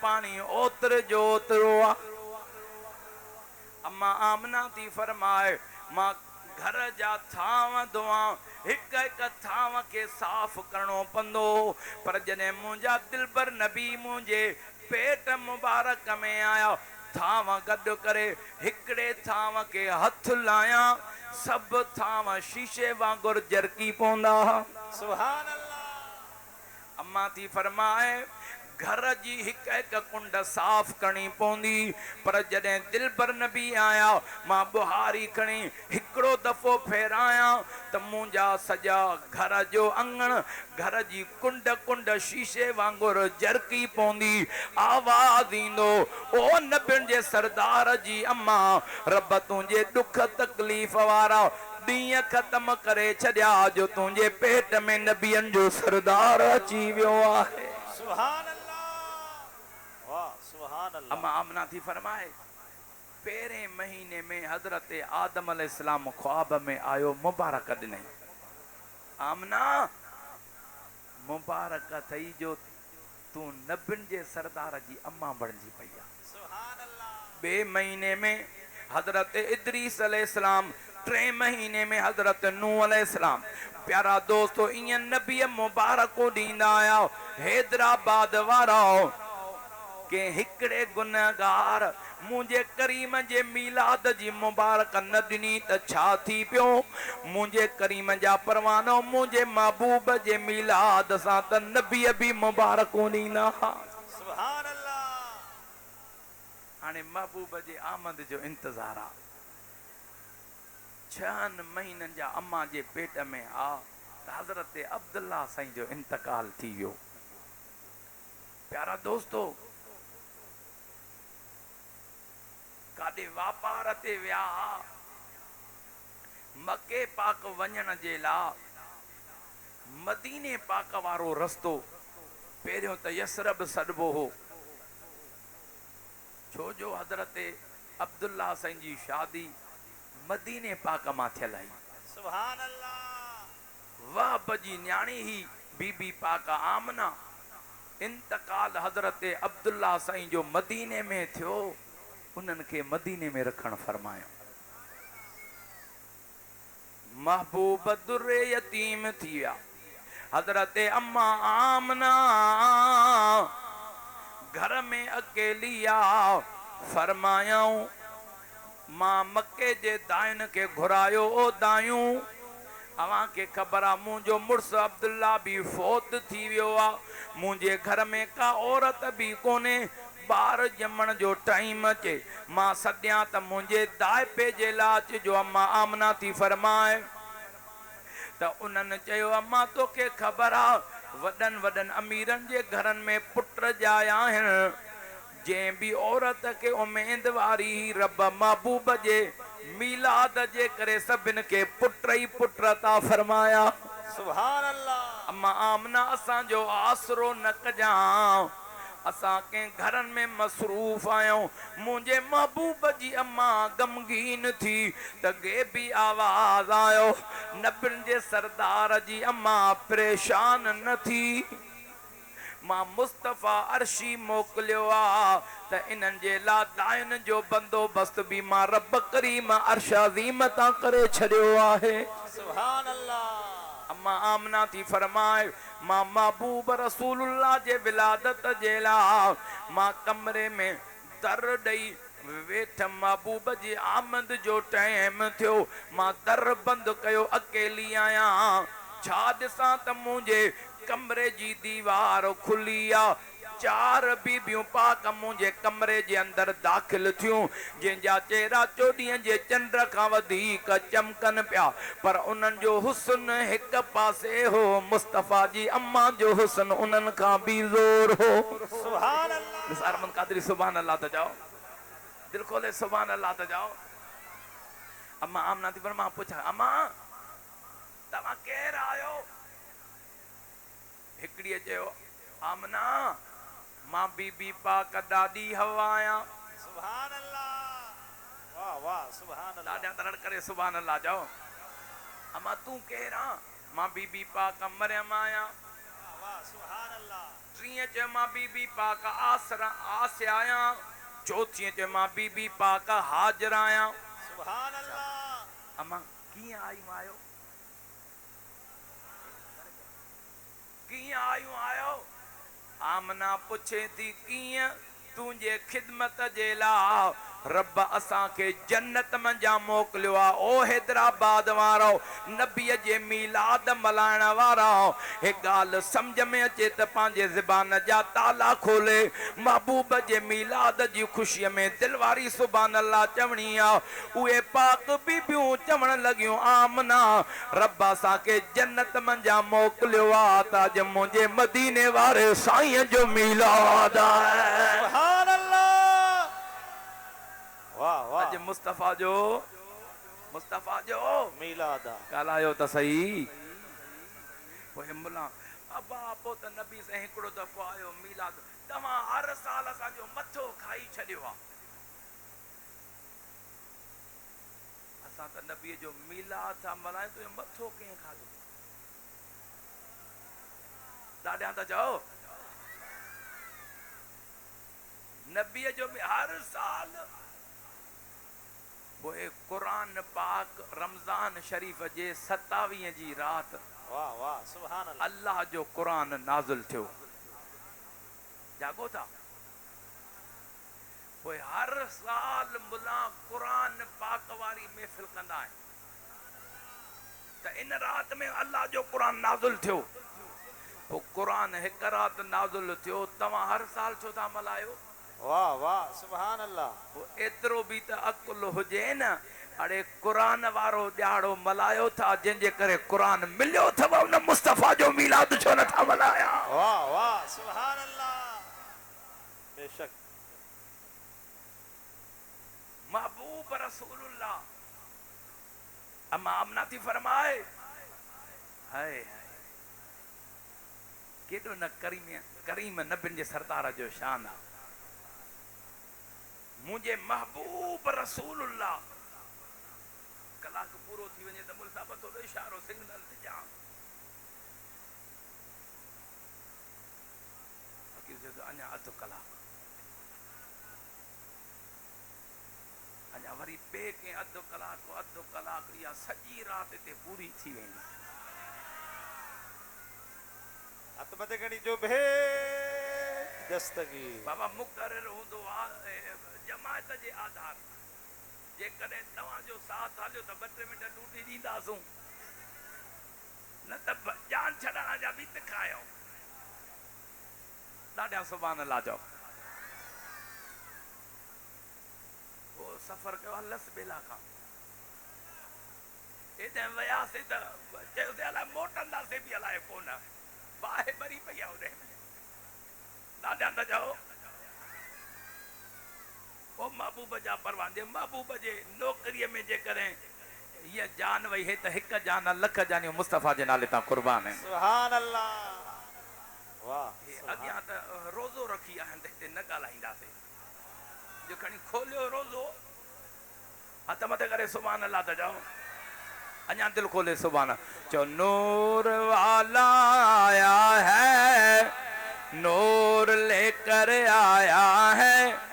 पाणी ओतिरे जो ओतिरो आहे। अम्मा आमना थी फरमाए मां घर जा थांव धोआं हिक हिक थांव खे साफ़ करणो पवंदो पर जॾहिं मुंहिंजा दिलबर नबी मुंहिंजे पेट मुबारक में आया थांव गॾु करे हिकिड़े थांव खे हथ लायां सब थावा शीशे वांगुर जरकी पौंदा। सुभान अल्लाह। अम्मा थी फरमाए घर जी हिक हिक कुंड साफ करनी पौंदी, पर जॾहिं दिल पर नबी आया मां बुहारी खणी हिकिड़ो दफ़ो फेराया त मुंहिंजा सॼा घर जो अंगण घर जी कुंड कुंड शीशे वांगुर जरकी पौंदी। आवाज़ ईंदो ओ नबियुनि जे सरदार जी अम्मा, रब तुंहिंजे दुख तकलीफ़ वारा ॾींहं ख़त्म करे छॾिया जो तुंहिंजे पेट में नबियनि जो सरदार अची वियो आहे। सुभान अल्लाह। वाह सुभान अल्लाह। अम्मा आमना थी फरमाए पहिरें महीने में हजरत आदम अलैहिस्सलाम ख्वाब में आयो, मुबारक ॾिनई। आमना मुबारक थई जो तूं नबियुनि जे सरदार जी अम्मा बणिजी पई आहे। सुभान अल्लाह। बे महीने में हजरत इदरीस अलैहिस्सलाम, 3 महीने में हजरत नूह अलैहिस्सलाम। प्यारा दोस्तों ईअं नबी मुबारको ॾींदा आया। हैदराबाद वारा के हिकड़े गुनहगार मुझे करीम जे मिलाद जी मुबारक न ॾिनी त छा थी पियो? मुझे करीम जा परवानो मुझे महबूब जे मिलाद सां त नबी बि मुबारकूं ॾींदा। सुभान अल्लाह। हाणे महबूब जे आमद जो इंतज़ार आहे। 6 महीननि जा अम्मा जे पेट में आ त हज़रत अब्दुल्ला साईं जो इंतकाल थी वियो। प्यारा दोस्तो काॾे वापार ते विया, मके पाक वञण जे लाइ मदीने पाक वारो रस्तो पहिरियों त यसरब सॾिबो हो, छो जो हज़रत अब्दुल्ला साईं जी शादी मदीने पाक मां थियल आई। सुभान अल्लाह। वहब जी न्याणी ही बीबी पाक आमना, इंतकाल हज़रत अब्दुल्ला साईं जो मदीने में थियो, उन्हनि खे मदीने में रखण फरमायो। महबूब दुर्रे यतीम थी विया। हज़रत अम्मा आमना घर में अकेली आ। फरमायाऊं मां मके जे दाइन के घुरायो, ओ दायूं अवां के ख़बर आ मुंहिंजो मुड़ुस अब्दुल्ला भी फौत थी वियो आ, मुंहिंजे घर में का औरत भी कोने, ॿार ॼमण जो टाइम अचे मां सॾियां त मुंहिंजे दाइपे जे लाइ जो अम्मा आमना थी फरमाए त उन्हनि चयो अम्मा तोखे ख़बर आहे वॾनि वॾनि अमीरनि जे घरनि में पुट ॼाया आहिनि, जंहिं बि औरत खे उमेदवारी रब महबूब जे मिलाद जे करे सभिनि खे पुट ई पुट था फरमाया। सुभान अल्लाह। अम्मा आमना असांजो आसरो न कजां, असां के घरनि में मसरूफ़ आहियूं। मुंहिंजे महबूब जी अम्मा गमगीन थी त गे भी आवाज़ आयो, नबियुनि जे सरदार जी अम्मा परेशान न थी, मां मुस्तफ़ा अर्शी मोकिलियो आ त इन्हनि जे लाइ दाइन जो बंदोबस्त भी मां रब करीम अर्श अज़ीम तां करे छॾियो आहे। सुभान अल्लाह। अम्मा आमना थी फरमाए मां महबूब रसूलुल्लाह जे विलादत जे लाइ मां कमरे में दर ॾेई वेठ, महबूब जी आमद जो टाइम थियो, मां दर बंदि कयो, अकेली आहियां, छा ॾिसां त मुंहिंजे कमरे जी दीवार खुली आ, 4 बीबियूं पाक मुंहिंजे कमरे जे अंदर दाख़िल थियूं, जंहिंजा चेहरा 24 जे चंड खां वधीक चमकनि पिया, पर उन्हनि जो हुस्न हिक पासे हो, मुस्तफ़ा जी अम्मा जो हुस्न उन्हनि खां भी ज़ोर हो। सुभान अल्लाह। अरमन कादरी सुभान अल्लाह त जाओ, दिल खोले सुभान अल्लाह त जाओ। अम्मा आमना थी पर मां पुछा अम्मा तव्हां केरु आहियो? हिकिड़ीअ चयो आमना मां बीबी पाक ॾाढी हवा आहियां। सुभान अल्लाह। वाह वाह सुभान अल्लाह। ॾाढा तरण करे सुभान अल्लाह जाओ। अम्मा तूं केरु आ? मां बीबी पाक मरियम आहियां। वाह वाह सुभान अल्लाह। 3 चयो मां बीबी पाक आसिया आहियां। 4 चयो मां बीबी पाक हाजिर आहियां। सुभान अल्लाह। अम्मा कीअं आयूं आयो? कीअं आयूं आयो? आमना पुछे थी कीअं? तुंहिंजे ख़िदमत जे लाइ रब असां के जन्नत मंजा मोकलियो आ। ओ हैदराबाद वारो नबी जे मीलाद मल्हाइण वारा हे ॻाल्हि सम्झ में अचे त पंहिंजे ज़बान जा ताला खोले महबूब जे मीलाद जी ख़ुशीअ में दिलवारी सुभान अल्लाह चवणी आ। उहे पाक बीबियूं चवण लॻियूं आमना रब असां के जन्नत मंजा मोकलियो आ त अॼु मुंहिंजे मदीने वारे साईं जो मीलाद आहे। सुभान अल्लाह। वाह वाह। अॼु मुस्तफ़ा जो मीलाद ॻाल्हायो त सही। पोइ मुला अबा पोइ त नबी साईं हिकिड़ो दफ़ो आयो मीलाद तव्हां हर साल असांजो मथो खाई छॾियो आहे। असां त नबीअ जो मीलाद था मल्हायूं तुंहिंजो मथो कंहिं खाधो? ॾाढा था चओ नबीअ जो हर साल। पोइ क़ुरान पाक रमज़ान शरीफ़ जे 27 जी राति वाह वाह सुभान अल्लाह अल्लाह जो क़ुरान नाज़िल थियो। जागो था। पोइ हर साल मुला क़ुरान पाक वारी महफ़िल कंदा आहिनि त इन राति में अल्लाह जो क़ुरान नाज़िल थियो। पोइ क़ुरान हिकु राति नाज़िल थियो तव्हां हर साल छो था मल्हायो? वाह वाह सुभान अल्लाह। एतिरो बि त अकुल हुजे न। अड़े क़ुरान वारो ॾियारो मल्हायो था जंहिंजे करे क़ुरान मिलियो अथव उन मुस्तफ़ा जो मीलाद छो नथा मल्हाया? वाह वाह सुभान अल्लाह। बेशक महबूब रसूलुल्लाह अम्मा आमना थी फरमाए हाय हाय केॾो न करीम नबियुनि जे सरदार जो शान आहे। मुझे महबूब रसूलुल्लाह कलाक पूरो थी वञे त मुल साहब थोरो इशारो सिग्नल ॾिजां। अञा अधु कलाक अञा वरी ॿिए कंहिं अधु कलाक इहा सॼी राति हिते पूरी थी वेंदी। हथ मथे खणी जो भे दस्तगी बाबा मुक़रर हूंदो आहे जमायत जे आधार जेकॾहिं तव्हांजो साथ हलियो त 2-3 मिंट ड्यूटी ॾींदासूं न त जान छॾण जा बि तिखायो। ॾाढा सुभान अल्लाह चओ। पोइ सफ़र कयो लस बेला खां हेॾे वियासीं त चयोसीं अलाए मोटंदासीं बि अलाए कोन बाहि भरी पई आहे होॾे। ॾाढा त चओ पोइ महबूब जा परवान महबूब जे नौकरीअ में जेकॾहिं हीअ जान वई हे त हिकु जान लख जानियूं मुस्तफ़ा जे नाले तां क़ुर्बान आहिनि। सुभान अल्लाह। वाह अॻियां त रोज़ो रखी आहिनि त हिते न ॻाल्हाईंदासीं। जो खणी खोलियो रोज़ो हथ मथे करे सुभान अल्लाह त चओ। अञा दिल खोले सुभान चो नूर वाला आया है नूर लेकर आया है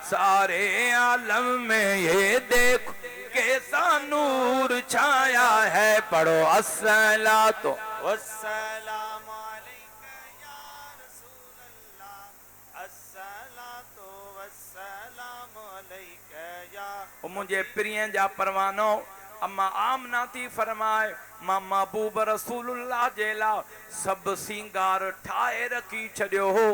सारे आलम में ये देखो कैसा नूर छाया है। पढ़ो अस्सला तो वस्सलाम अलैका या रसूल अल्लाह अस्सलातु वस्सलाम अलैका या। मुझे प्रिय जा परवानो अम्मा आमना थी फरमाए मां महबूब रसूलुल्लाह जे लाइ सभु सिंगार ठाहे रखी छॾियो हो।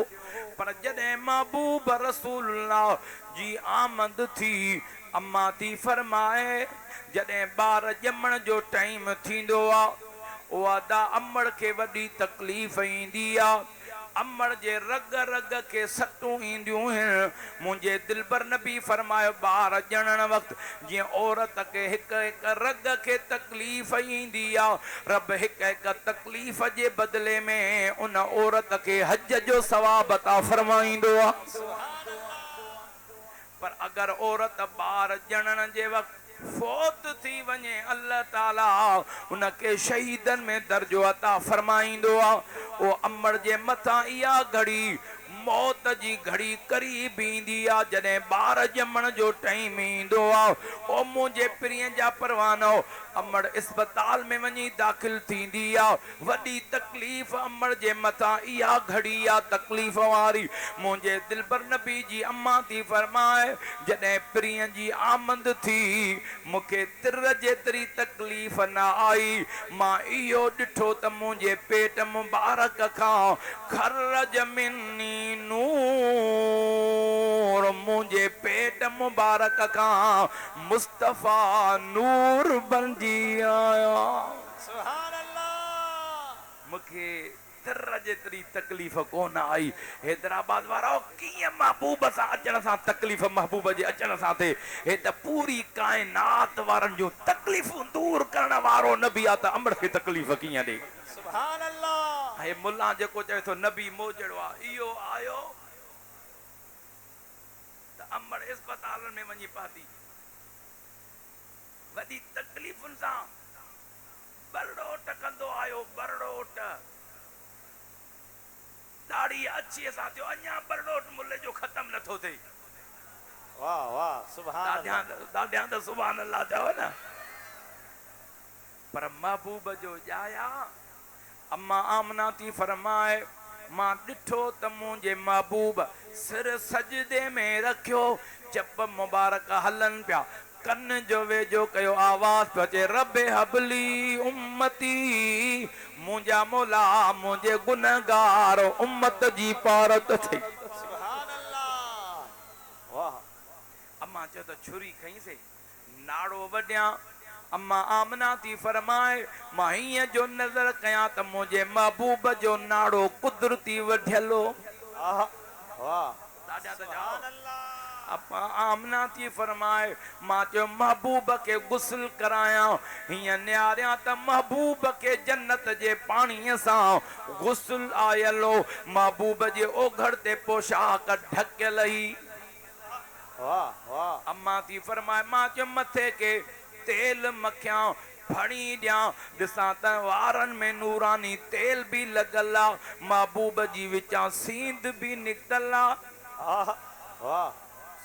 पर जॾहिं महबूब रसूलुल्लाह जी आमद थी अम्मा थी फरमाए जॾहिं ॿार ॼमण जो टाइम थींदो आहे उहा दा अमड़ खे वॾी तकलीफ़ ईंदी आहे। अमड़ जे रग रग के सटूं ईंदियूं आहिनि। मुंहिंजे दिलबर नबी फरमायो ॿार ॼणण वक़्तु जीअं औरत खे हिकु हिकु रग खे तकलीफ़ ईंदी आहे रब हिकु हिकु तकलीफ़ जे बदिले में उन औरत खे हज जो सवाब अता फरमाईंदो आहे। पर अगर औरत ॿार ॼणण जे वक़्तु फौत थी वञे अल्लाह ताला उनके शहीदन में दर्जो अता फरमाईंदो आहे। ओ अमड़ जे मथां इहा घड़ी मौत जी घड़ी करीब ईंदी आ जॾहिं ॿार ॼमण जो टाइम ईंदो आ ओ मुंहिंजे प्रिय जा परवानो अमड़ अस्पताल में वञी दाख़िल थींदी आ वॾी तकलीफ़ अमड़ जे मथां इहा घड़ी आ तकलीफ़ वारी मुंहिंजे दिलबर नबी जी अम्मा थी फरमाए जॾहिं प्रिय जी आमद थी मूंखे तिर जेतिरी तकलीफ़ न आई मां इहो ॾिठो त मुंहिंजे पेट मुबारक खां खरज मिनी नूर मुंहिंजे पेट मुबारक खां मुस्तफ़ा नूर बणजी आया सुभान अल्लाह मूंखे तिर जेतिरी तकलीफ़ कोन आई हैदराबाद वारा कीअं महबूब सां अचण सां तकलीफ़ महबूब जे अचण सां थिए हे त पूरी काइनात वारनि जूं तकलीफ़ूं दूर करण वारो नबी आहे त अमर खे तकलीफ़ कीअं ॾे सुभान अल्लाह हे मुल्ला जेको चवे थो नबी मोजड़ो आहे इहो आयो त अमर अस्पतालनि में वञी पाती वॾी तकलीफ़ुनि सां बरड़ोट कंदो आयो बरड़ोट दाढ़ी अछीअ सां थियो अञा बरड़ोट मुल्ले जो ख़त्म नथो थिए वाह वाह सुभान अल्लाह ॾाढियां त सुभान अल्लाह चओ न पर महबूब जो ॼाया अम्मा आमना थी फरमाए मां ॾिठो त मुंहिंजे महबूब सिर सजदे में रखियो चप मुबारक हलन पिया कन जो वेझो कयो आवाज़ पियो अचे रबे हबली उम्मती मुंहिंजा मौला मुंहिंजे गुनहगार उम्मत जी पारत थी सुभान अल्लाह वाह अम्मा चयो त छुरी खईंसे नाड़ो वढियां अम्मा आमना थी फरमाए मां हीअं जो नज़र कयां त मुंहिंजे महबूब जो नाड़ो कुदरती वढियलो वाह ॾाढा त सुभान जाओ अल्लाह अम्मा आमना थी फरमाए मां चयो महबूब खे गुस्ल करायां हीअं निहारियां त महबूब खे जन्नत जे पाणीअ सां गुस्ल आयलो महबूब जे ओघड़ ते पोशाक ढकियल ई वाह वाह अम्मा थी फरमाए मां चयो मथे के तेल मखियां फणी ॾियां ॾिसां त वारनि में नूरानी तेल बि लॻल आहे महबूब जी विचां सींद बि निकितल आहे वाह वाह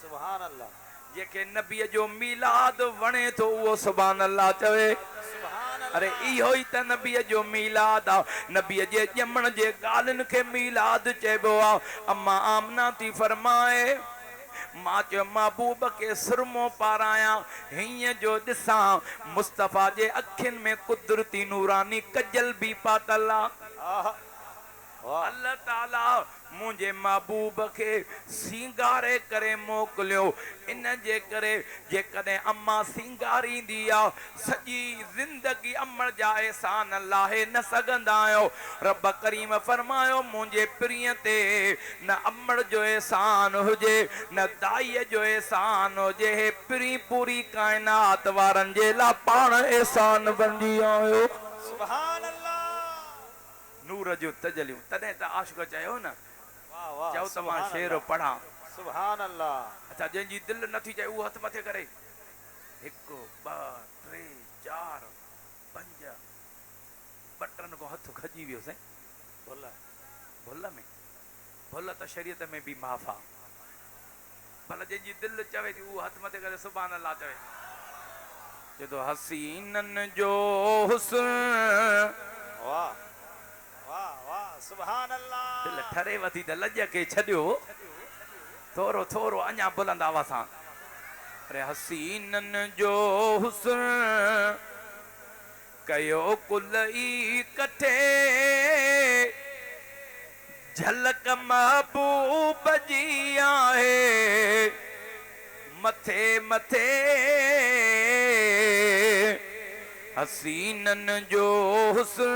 सुभान अल्लाह जेके नबीअ जो मीलाद वणे थो उहो सुभान अल्लाह चवे सुभान अरे इहो ई त नबीअ जो मीलाद आहे नबीअ जे ॼमण जे ॻाल्हियुनि खे मीलाद चइबो आहे अम्मा आमना थी फरमाए मां चयो महबूब खे सुरमो पारायां हीअं जो ॾिसां मुस्तफ़ा जे अखियुनि में कुदरती नूरानी कजल बि पातल आहे वाह वाह अल्लाह ताला मुंहिंजे महबूब खे सिंगारे करे मोकिलियो इन जे करे जेकॾहिं अम्मा सिंगारींदी आहे सॼी ज़िंदगी अमर जा एहसान लाहे न सघंदा आहियो रब करीम फरमायो मुंहिंजे प्रिय ते न अमर जो एहसान हुजे न दाईअ जो एहसान हुजे हे प्री पूरी काइनात वारनि जे लाइ पाण एहसान बणजी आयो सुभान अल्लाह नूर जो तजलियूं तॾहिं त आशिक़ चयो न वाह वाह चओ त मां शेर पढ़ां सुभान अल्लाह अच्छा जंहिंजी दिलि नथी चए उहो हथु मथे करे 1 2 3 4 5 बटन को हथु खजी वियो साईं भुल में भुल त शरीयत में बि माफ़ आहे भला जंहिंजी दिलि चवे थी उहो हथु मथे करे सुभान अल्लाह चवे चए थो हसीननि जो हुस्न वाह वाह वाह सुभान अल्लाह दिलि ठरे वधी त लॼ खे छॾियो थोरो थोरो अञा बुलंद आवाज़ सां अरे हसीननि जो हुस्न कयो कुल ई कठे झलक महबूब जी आहे मथे मथे हसीननि जो हुस्न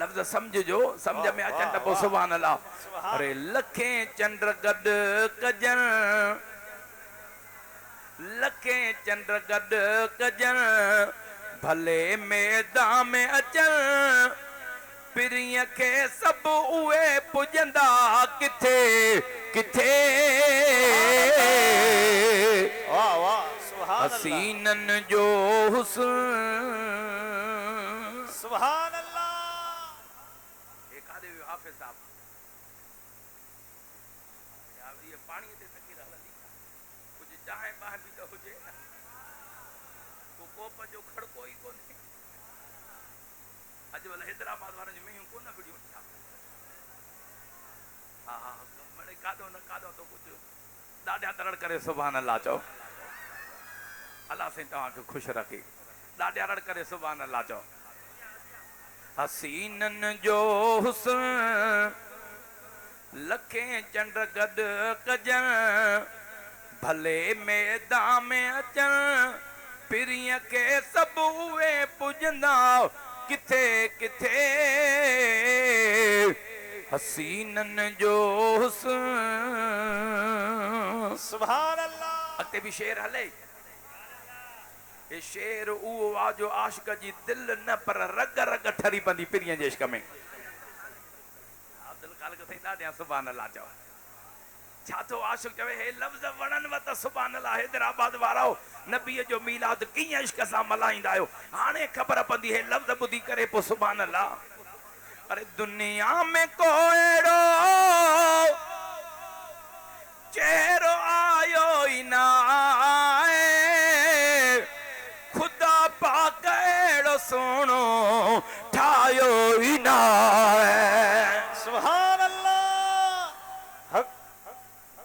लफ्ज़ समझो समझ में अचनि त पोइ सुभान अल्लाह अरे लखे चंड गॾु कजन लखे चंड गॾु कजन भले मैदान में अचन पिरीअ खे सभु उहे पुॼंदा किथे किथे वाह वाह सुभान अल्लाह हसीननि जो हुस्न सुभान अल्लाह हाफिज़ साहब ये पानी ते तकी रहली कुछ चाहे बाह भी तो हुजे को कोप जो खड़को ही कोने अज वाला हैदराबाद वाले में यूं कोना वीडियो था हां मने कादो न कादो तो कुछ दादा तरड़ करे सुभान अल्लाह चो अल्लाह से तवा के खुश रखे दादा रड़ करे सुभान अल्लाह चो हसीनन जो हुस्न लखे चंड गद कजन भले मैदान में अचन पिरिय के सब उवे पुजंदा किथे किथे हसीनन जो हुस्न सुभान अल्लाह अॻिते भी शेर हले ये शेर उहो आ जो आशिक जी दिल न पर रग रग ठरी पवंदी पिरिय जे इश्क में अब्दुल खालिक साईं ॾाढा सुभान अल्लाह चओ छा थो आशिक चवे हे लफ़्ज़ वणन व त सुभान अल्लाह हैदराबाद वारो नबी जो मीलाद कीअं इश्क सां मल्हाईंदा आहियो हाणे ख़बर पवंदी हे लफ़्ज़ ॿुधी करे पोइ सुभान अल्लाह अरे दुनिया में कोएड़ो चेहरो आयो ही ना खुदा पाक एड़ो सोनो ठायो ही ना सुभान अल्लाह हक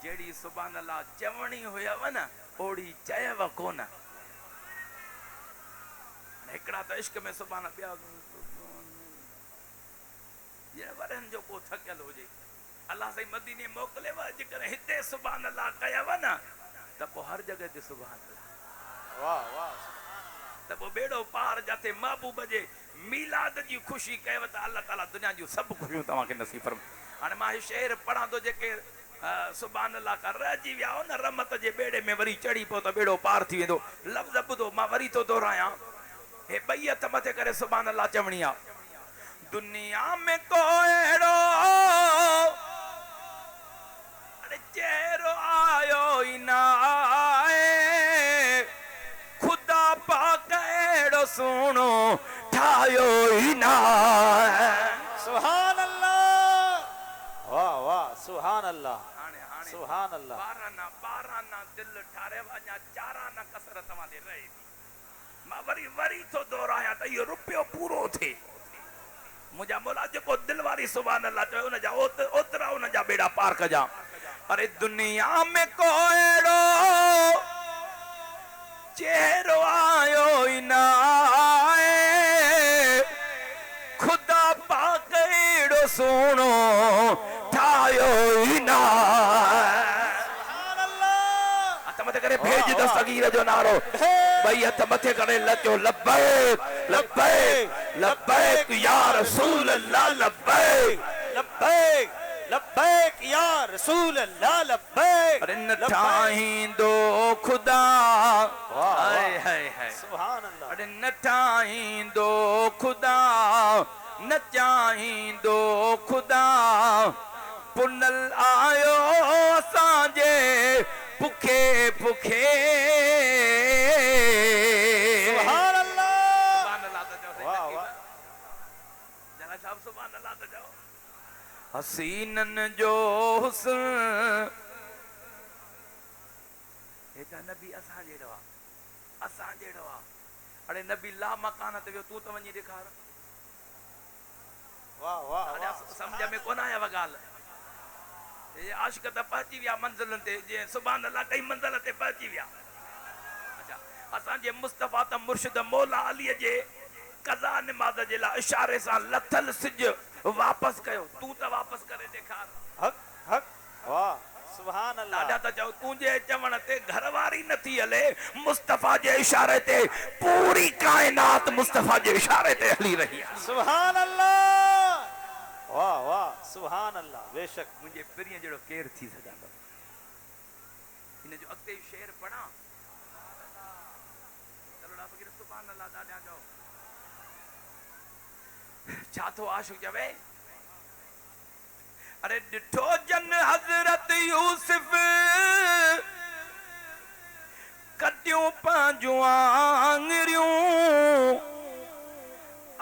जेड़ी सुभान अल्लाह चवणी हुयव न ओड़ी चयव कोन हिकड़ा तो इश्क में सुभान ॿिया ये वरन जो को थकियल हुजे अल्लाह साईं मदीने मोकलेव जेकर हिते सुभान अल्लाह कयव न त पोइ हर जगह ते सुभान अल्लाह वाह वाह त पोइ बेड़ो पार जाते महबूब जे मीलाद जी खुशी कयव त अल्लाह ताला दुनिया जूं सभु खुशियूं तव्हांखे नसीब फरमाए हाणे मां ही शेर पढ़ां थो जेके सुभान अल्लाह का रहिजी विया हो न रमत जे बेड़े में वरी चढ़ी पो त बेड़ो पार थी वेंदो लफ़्ज़ ॿुधो मां वरी थो दोहरायां हे ॿई हथ मथे करे सुभान अल्लाह चवणी आहे दुनिया में कोएड़ो अरे चेहरो आयो ही ना खुदा पाक एड़ो सोनो ठायो ही ना सुभान अल्लाह वाह वाह सुभान अल्लाह हाणे हाणे सुभान अल्लाह बाराना दिल ठारे वञा चाराना कसरत वाले रहे मां वरी थो दोहरायां त इहो रुपयो पूरो थिए मुझा मोला जेको दिल वारी सुभान अल्लाह चयो उन जा ओतरा उन जा बेड़ा पार कजा अरे दुनिया में कोएड़ो चेहरो आयो ही ना खुदा पाक एड़ो सोनो ठायो ही ना सुभान अल्लाह हथ मथे करे भेज दस्तगीर जो नारो भई हथ मथे करे लचो लब्बैक लब्बैक लब्बैक या रसूल अल्लाह लब्बैक लब्बैक लब्बैक या रसूल अल्लाह लब्बैक अरे न ठाहींदो खुदा हाय हाय हाय सुभान अल्लाह अरे न ठाहींदो खुदा न चाहींदो खुदा पुनल आयो असांजे पुखे पुखे सुभान अल्लाह सुभान अल्लाह त चओ वाह वाह जरा साहब सुभान अल्लाह त चओ हसीनन जो हुस्न हेठा नबी असां जहिड़ो आहे अरे नबी ला मकान ते वियो तूं त वञी ॾेखार वाह वाह ॾाढा सम्झ में कोन आया वा ॻाल्हि ये आशिक त पहुची विया मंज़िलनि ते जे सुभान अल्लाह कई मंज़िल ते पहुची विया अच्छा असांजे मुस्तफ़ा त मुर्शिद मौला अलीअ जे कज़ा निमाज़ जे लाइ इशारे सां लथल सिज वापस कयो तूं त वापस करे ॾेखार हक हक वाह सुभान अल्लाह ॾाढा त चओ तुंहिंजे चवण ते घरवारी नथी हले मुस्तफ़ा जे इशारे ते पूरी काइनात मुस्तफ़ा जे इशारे ते हली रही आहे सुभान अल्लाह वाह वाह सुभान अल्लाह बेशक मुझे पिरिय जड़ो केर थी सघंदो इन जो अॻिते शेर पढ़ा चलो ॾा फ़कीर सुभान अल्लाह ॾाढा चओ छा थो आशिक़ चवे अरे ॾिठो जन हज़रत यूसुफ कटियूं पंहिंजूं आङिरियूं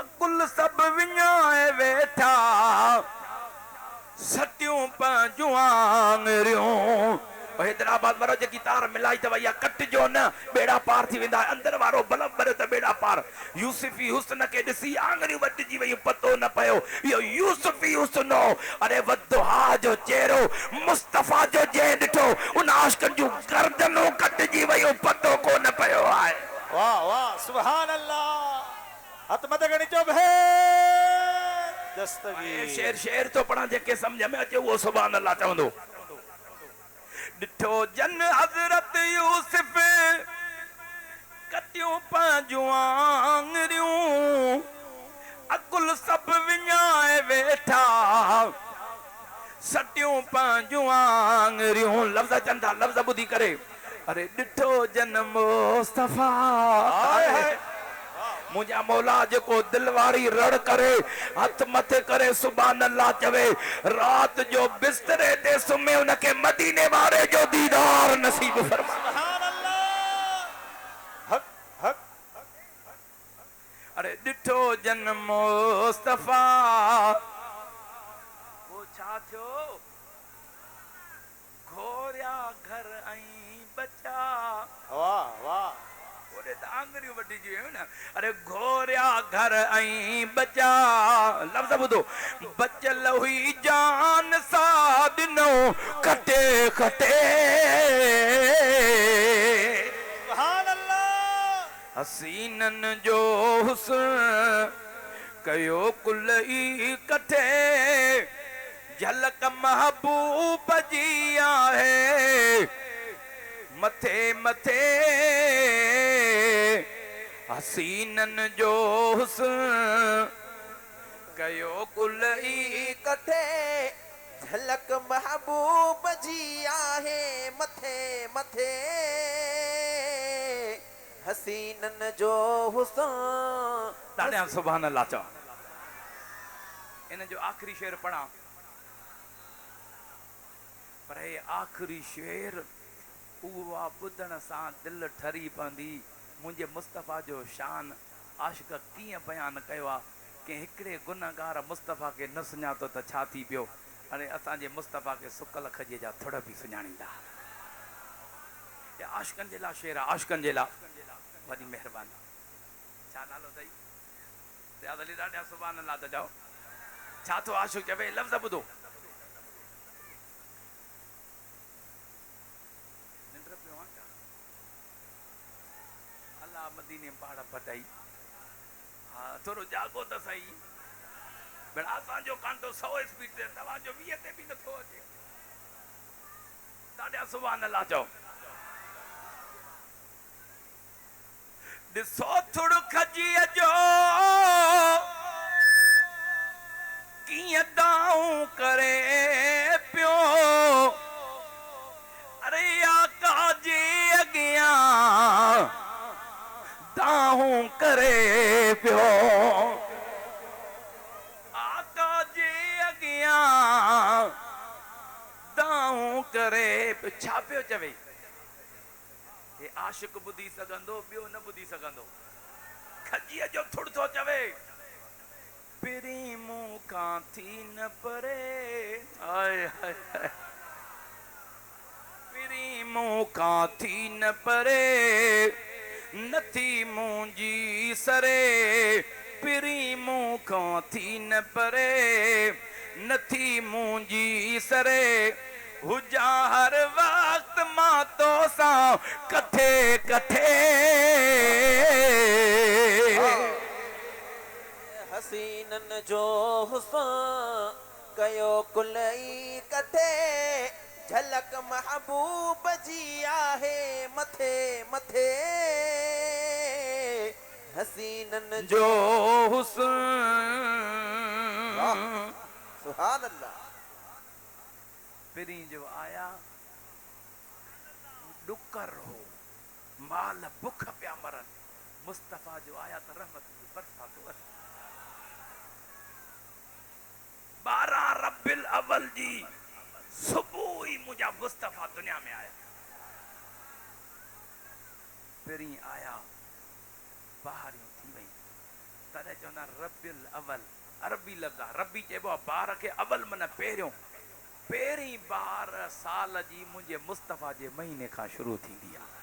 अकुल सब विञाए वेठा सटियूं पंहिंजूं आङरियूं हैदराबाद वारो जेकी तार मिलाई अथव इहा कटिजो न बेड़ा पार थी वेंदा अंदर वारो बल्ब ॿरे त बेड़ा पार यूसुफी हुस्न खे ॾिसी आङरियूं वटिजी वयूं पतो न पियो इहो यूसुफी हुस्न हो अरे वदुहा जो चेहरो मुस्तफ़ा जो जंहिं ॾिठो उन आशिक़नि जूं गर्दनूं कटिजी वयूं पतो कोन पियो आहे वाह वाह सुभान अल्लाह हथ मत गणी चो भे दस्तगीर शेर शेर तो पढ़ा जेके समझ में अचे वो सुभान अल्लाह चवंदो ॾिठो जन हज़रत यूसुफ कटियूं पंहिंजूं आङरियूं अकुल सभु विञाए वेठा सटियूं पंहिंजूं आङरियूं लफ़्ज़ अचनि था लफ़्ज़ ॿुधी करे अरे ॾिठो जन मुस्तफ़ा मुंहिंजा मौला जेको दिल वारी रड़ करे हथ मथे करे सुभान अल्लाह चवे रात जो बिस्तरे ते सुम्हे उनखे मदीने वारे जो दीदार नसीब फरमा सुभान अल्लाह हक हक अरे ॾिठो जन मुस्तफ़ा वो छा थियो घोरिया घर ऐं बचा वाह वाह ओॾे त आङरियूं वटिजी वियूं न अरे घोरिया घर ऐं बचा लफ़्ज़ ॿुधो बचल हुई जान सां ॾिनो खटे खटे सुभान अल्लाह हसीनन जो हुस्न कयो कुल ई कठे झलक महबूब जी आहे मथे मथे हसीनन जो हुस्न कयो कुल ई कठे झलक महबूब जी आहे मथे मथे हसीनन जो हुस्न ॾाढा सुभान अल्लाह चओ इन जो आख़िरी शेर पढ़ा पर हे आख़िरी शेर उहा ॿुधण सां दिलि ठरी पवंदी मुंहिंजे मुस्तफ़ा जो शान आशिक़ कीअं बयानु कयो आहे कि हिकिड़े गुनहगार मुस्तफ़ा खे न सुञातो त छा थी पियो अरे असांजे मुस्तफ़ा खे सुकल खजे जा थोड़ा बि सुञाणींदा आशिक़नि जे लाइ शेर आहे आशिक़नि जे लाइ वॾी महिरबानी छा नालो अथई रियाज़ अली ॾाढा सुभान अल्लाह त चओ छा थो आशिक़ चवे लफ़्ज़ ॿुधो अल्लाह मदीने पहाड़ पटाई हाँ थोड़ो जागो त सही भेण असांजो कांटो 100 स्पीड ते तव्हांजो 20 ते बि नथो अचे ॾाढा सुभान अल्लाह चओ ॾिसो थोड़ो खजीअ जो कीअं दाऊं करे पियो अरे आका जे अॻियां दाऊं करे पियो आका जे अॻियां दाऊं करे पियो छा पियो चवे हे आशिक़ ॿुधी सघंदो ॿियो न ॿुधी सघंदो खजीअ जो थोड़ थो चवे पिरी मूं खां थी न परे आय हाय पिरी मूं खां थी न परे नथी मुंहिंजी सरे पिरी मूं खां थी न परे नथी मुंहिंजी सरे हुजा हर वक्त मां तो सां कठे कठे हसीनन जो हुस्न कयो कुल ई कठे झलक महबूब जी आहे मथे मथे हसीनन जो हुस्न सुभान अल्लाह पिरी जो आया डुकर हो माल बुख पिया मरन मुस्तफ़ा जो आया त रहमत जी बरसात वर 12 रबिल अव्वल जी सुबह ही मुझा मुस्तफ़ा दुनिया में आया पिरी आया बाहरियों थी वई तॾहिं चवंदा रबिल अव्वल अरबी लफ़्ज़ आहे। रबी चइबो आहे ॿार खे अवल माना पहिरियों, पहिरीं ॿार साल जी मुंहिंजे मुस्तफ़ा जे महीने खां शुरू थींदी आहे।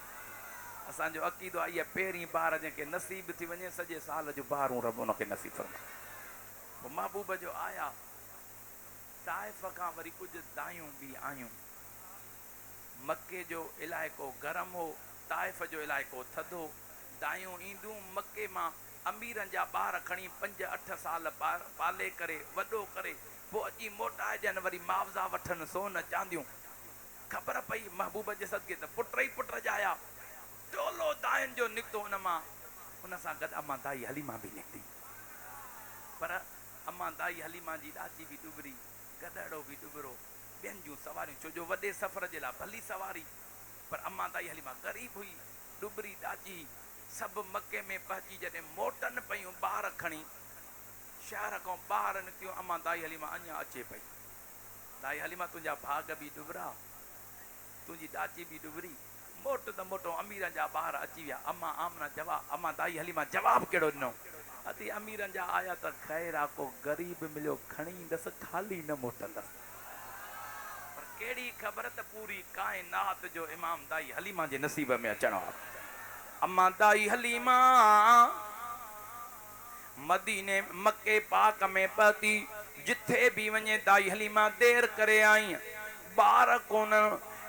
असांजो अक़ीदो आहे इहा पहिरीं ॿार जंहिंखे नसीब थी वञे सॼे साल जो ॿार रब उनखे नसीब फरमाए। पोइ महबूब जो आया ताइफ़ खां वरी कुझु दायूं बि आयूं। मके जो इलाइक़ो गरम हो, ताइफ़ जो इलाइक़ो थधो। दायूं ईंदियूं मके मां अमीरनि जा ॿार खणी 5-8 साल पाले करे वॾो करे पोइ अची मोटाए ॾियनि, वरी मुआवज़ा वठनि, सोन चांदियूं। ख़बर पई महबूब जे सदके त पुट ई पुट ॼाया। टोलो दायुनि जो निकितो उन मां, उन सां गॾु अम्मा दाई हलीमा बि निकिती। पर अम्मा दाई हलीमा जी ॾाची बि डुबरी, गदड़ो बि डुबरो, ॿियनि जूं सवारियूं, छो जो वॾे सफ़र जे लाइ भली सवारी। पर अम्मा दाई हलीमा ग़रीब हुई, डुबरी ॾाची। सभु मके में पहुची जॾहिं मोटनि पयूं ॿार खणी, शहर खां ॿाहिरि निकितियूं, अम्मा दाई हलीमा अञा अचे पई। दाई हलीमा तुंहिंजा भाग बि डुबरा, तुंहिंजी ॾाची बि डुबरी, मोट त मोटो अमीरनि जा ॿार अची विया। अम्मा आमना जवाब, अम्मा दाई हलीमा जवाबु कहिड़ो ॾिनो? अती अमीरनि जा आया त ख़ैर आहे, को ग़रीब मिलियो खणी ईंदसि, खाली न मोटंदसि। पर कहिड़ी ख़बर त पूरी काइनात जो इमाम दाई हलीमा जे नसीब में अचणो आहे। अम्मा दाई हलीमा मदीने मके पाक में पहुती, जिथे बि वञे दाई हलीमा देर करे आई। ॿार कोन,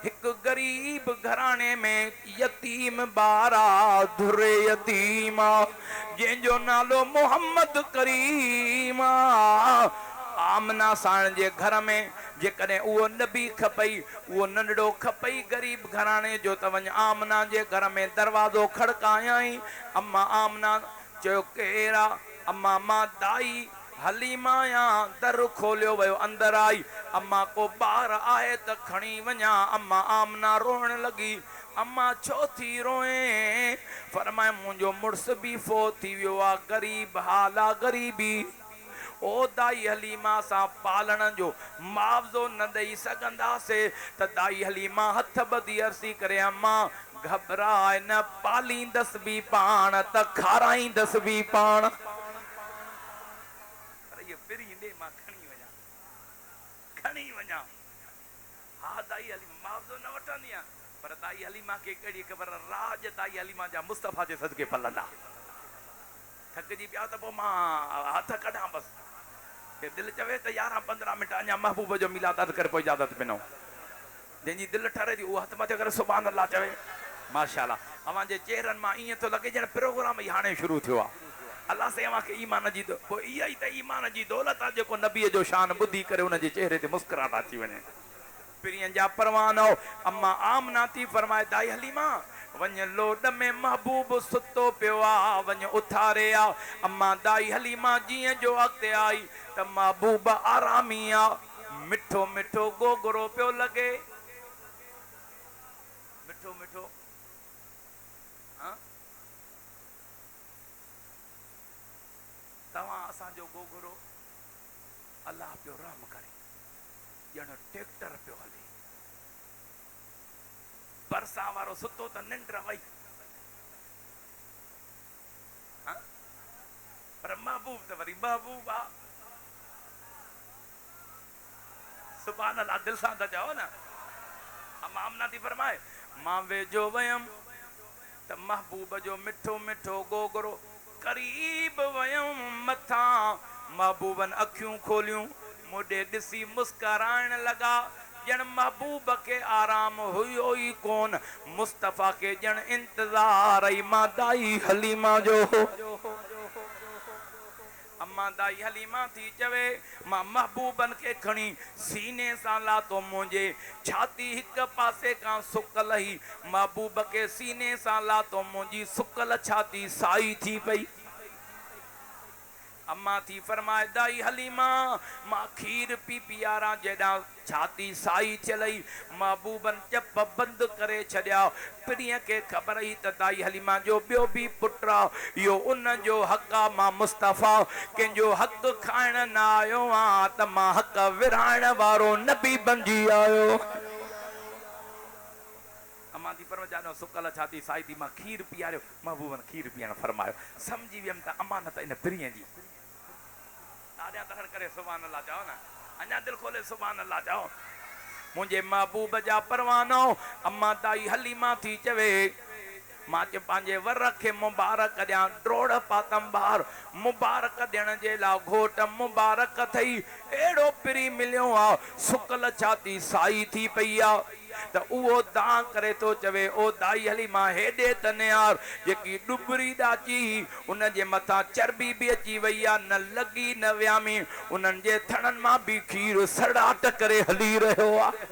हिकु ग़रीब घराणे में यतीम ॿार आ, धुरे यतीम आ, जंहिंजो नालो मोहम्मद करीम आ। आमना साण जे घर में जेकॾहिं उहो नबी खपई, उहो नंढड़ो खपई ग़रीब घराणे जो, त वञ आमना जे घर में दरवाज़ो खड़कायई। अम्मा आमना चयो केरु आहे? अम्मा मां दाई हलीमा या। दर खोलियो वियो, अंदर आई। अम्मा को ॿार आहे त खणी वञा। अम्मा आमना रोअण लॻी। अम्मा छो थी रोए? फरमाए मुंहिंजो मुड़ुस बि फ़ौत थी वियो आहे, ग़रीब हाल आहे, ग़रीबी। ओ दाई हलीमा सां पालण जो मुआवज़ो न ॾेई सघंदासीं त दाई हलीमा हथ ॿधी अर्सी करे, अम्मा घबराए न, पालींदसि बि पाण त खाराईंदसि बि पाण। मां खणी वञा। हा दाई हलीमा मुआवज़ो न वठंदी आहियां, पर दाई हलीमा खे कहिड़ी ख़बर, राज दाई हलीमा जा मुस्तफ़ा जे सदके फलंदा। थकिजी पिया त पोइ मां हथ कढां बसि। दिलि चवे त 11-15 मिंट अञा महबूब जो मिलाद अद करे पोइ इजाज़त ॾिनो। जंहिंजी दिलि ठरे थी उहो हथ मथे करे सुभान अल्लाह चवे। माशाअल्लाह, अव्हां जे चेहरनि मां ईअं थो लॻे ॼण प्रोग्राम ई हाणे शुरू थियो आहे। अल्लाह से अव्हां खे ईमान जी, पोइ इहा ई त ईमान जी दौलत आहे, जेको नबीअ जो शान ॿुधी करे उनजे चेहरे ते मुस्कुराहट अची वञे। पिरियनि जा परवान हो। अम्मा आमना थी फरमाए दाई हलीमा वञ, लोड में महबूब सुतो पियो आहे, वञ उथारे आ। अम्मा दाई हलीमा जीअं जो अॻिते आई त महबूब आरामी आहे, मिठो मिठो गोगरो पियो लॻे। मिठो मिठो तव्हां असांजो गोगरो अल्लाह पियो रहम करे, ॼण ट्रैक्टर पियो हले। बरसा वारो सुतो त निंड वई, पर महबूब त वरी महबूब आहे। सुभान अल्लाह, दिल सां त चओ न। अम्मा आमना थी फरमाए मां वेझो वयमि त महबूब जो मिठो मिठो गोगरो, करीब वयमि मथां, महबूबन अखियूं खोलियूं, मुॾे ॾिसी मुस्कराइण लॻा, ॼण महबूब खे आराम हुयो ई कोन, मुस्तफ़ा खे ॼण इंतज़ार ई मां दाई हलीमा जो। अम्मा दाई हलीमा थी चवे मां महबूबन खे खणी सीने सां लातो, मुंहिंजे छाती हिक पासे खां सुकल ही, महबूब खे सीने सां लातो, मुंहिंजी सुकल छाती साई थी पई। अम्मा थी फरमाए दाई हलीमा मां खीर पी पियारा, जेॾां छाती साई थियलई, महबूबन चप बंदि करे छॾिया। पिणीअ खे ख़बर ई त दाई हलीमा जो ॿियो बि पुटु आहे, इहो उन जो हक़ आहे। मां मुस्तफ़ा कंहिंजो हक़ खाइण न आयो आहियां, त मां हक़ विराइण वारो नबी बणिजी आयो। अम्मा थी फरमाए जानो सुकल छाती साई थी, मां खीर पीआरियो, महबूबन खीर पीअण फरमायो। सम्झी वियमि त अमानत इन पिणीअ जी। ताड़ियां तखड़ करे सुभान अल्लाह चओ न अञा दिल खोले सुभान अल्लाह चओ मुझे महबूब जा परवानो अम्मा ताई हलीमा थी चवे मां च पंहिंजे वर खे मुबारक ॾियां ड्रोड़ पातम ॿार मुबारक ॾियण जे लाइ घोट मुबारक थई अहिड़ो पिरी मिलियो आहे सुकल छाती साई थी पई आहे त उहो दां करे थो चवे ओ दाई हली मां हेॾे त नियार जेकी डुबरी ॾाची उन जे मथां चर्बी बि अची वई आहे न लॻी न वियामी उन्हनि जे थणनि मां बि खीर सड़ाट करे हली रहियो आहे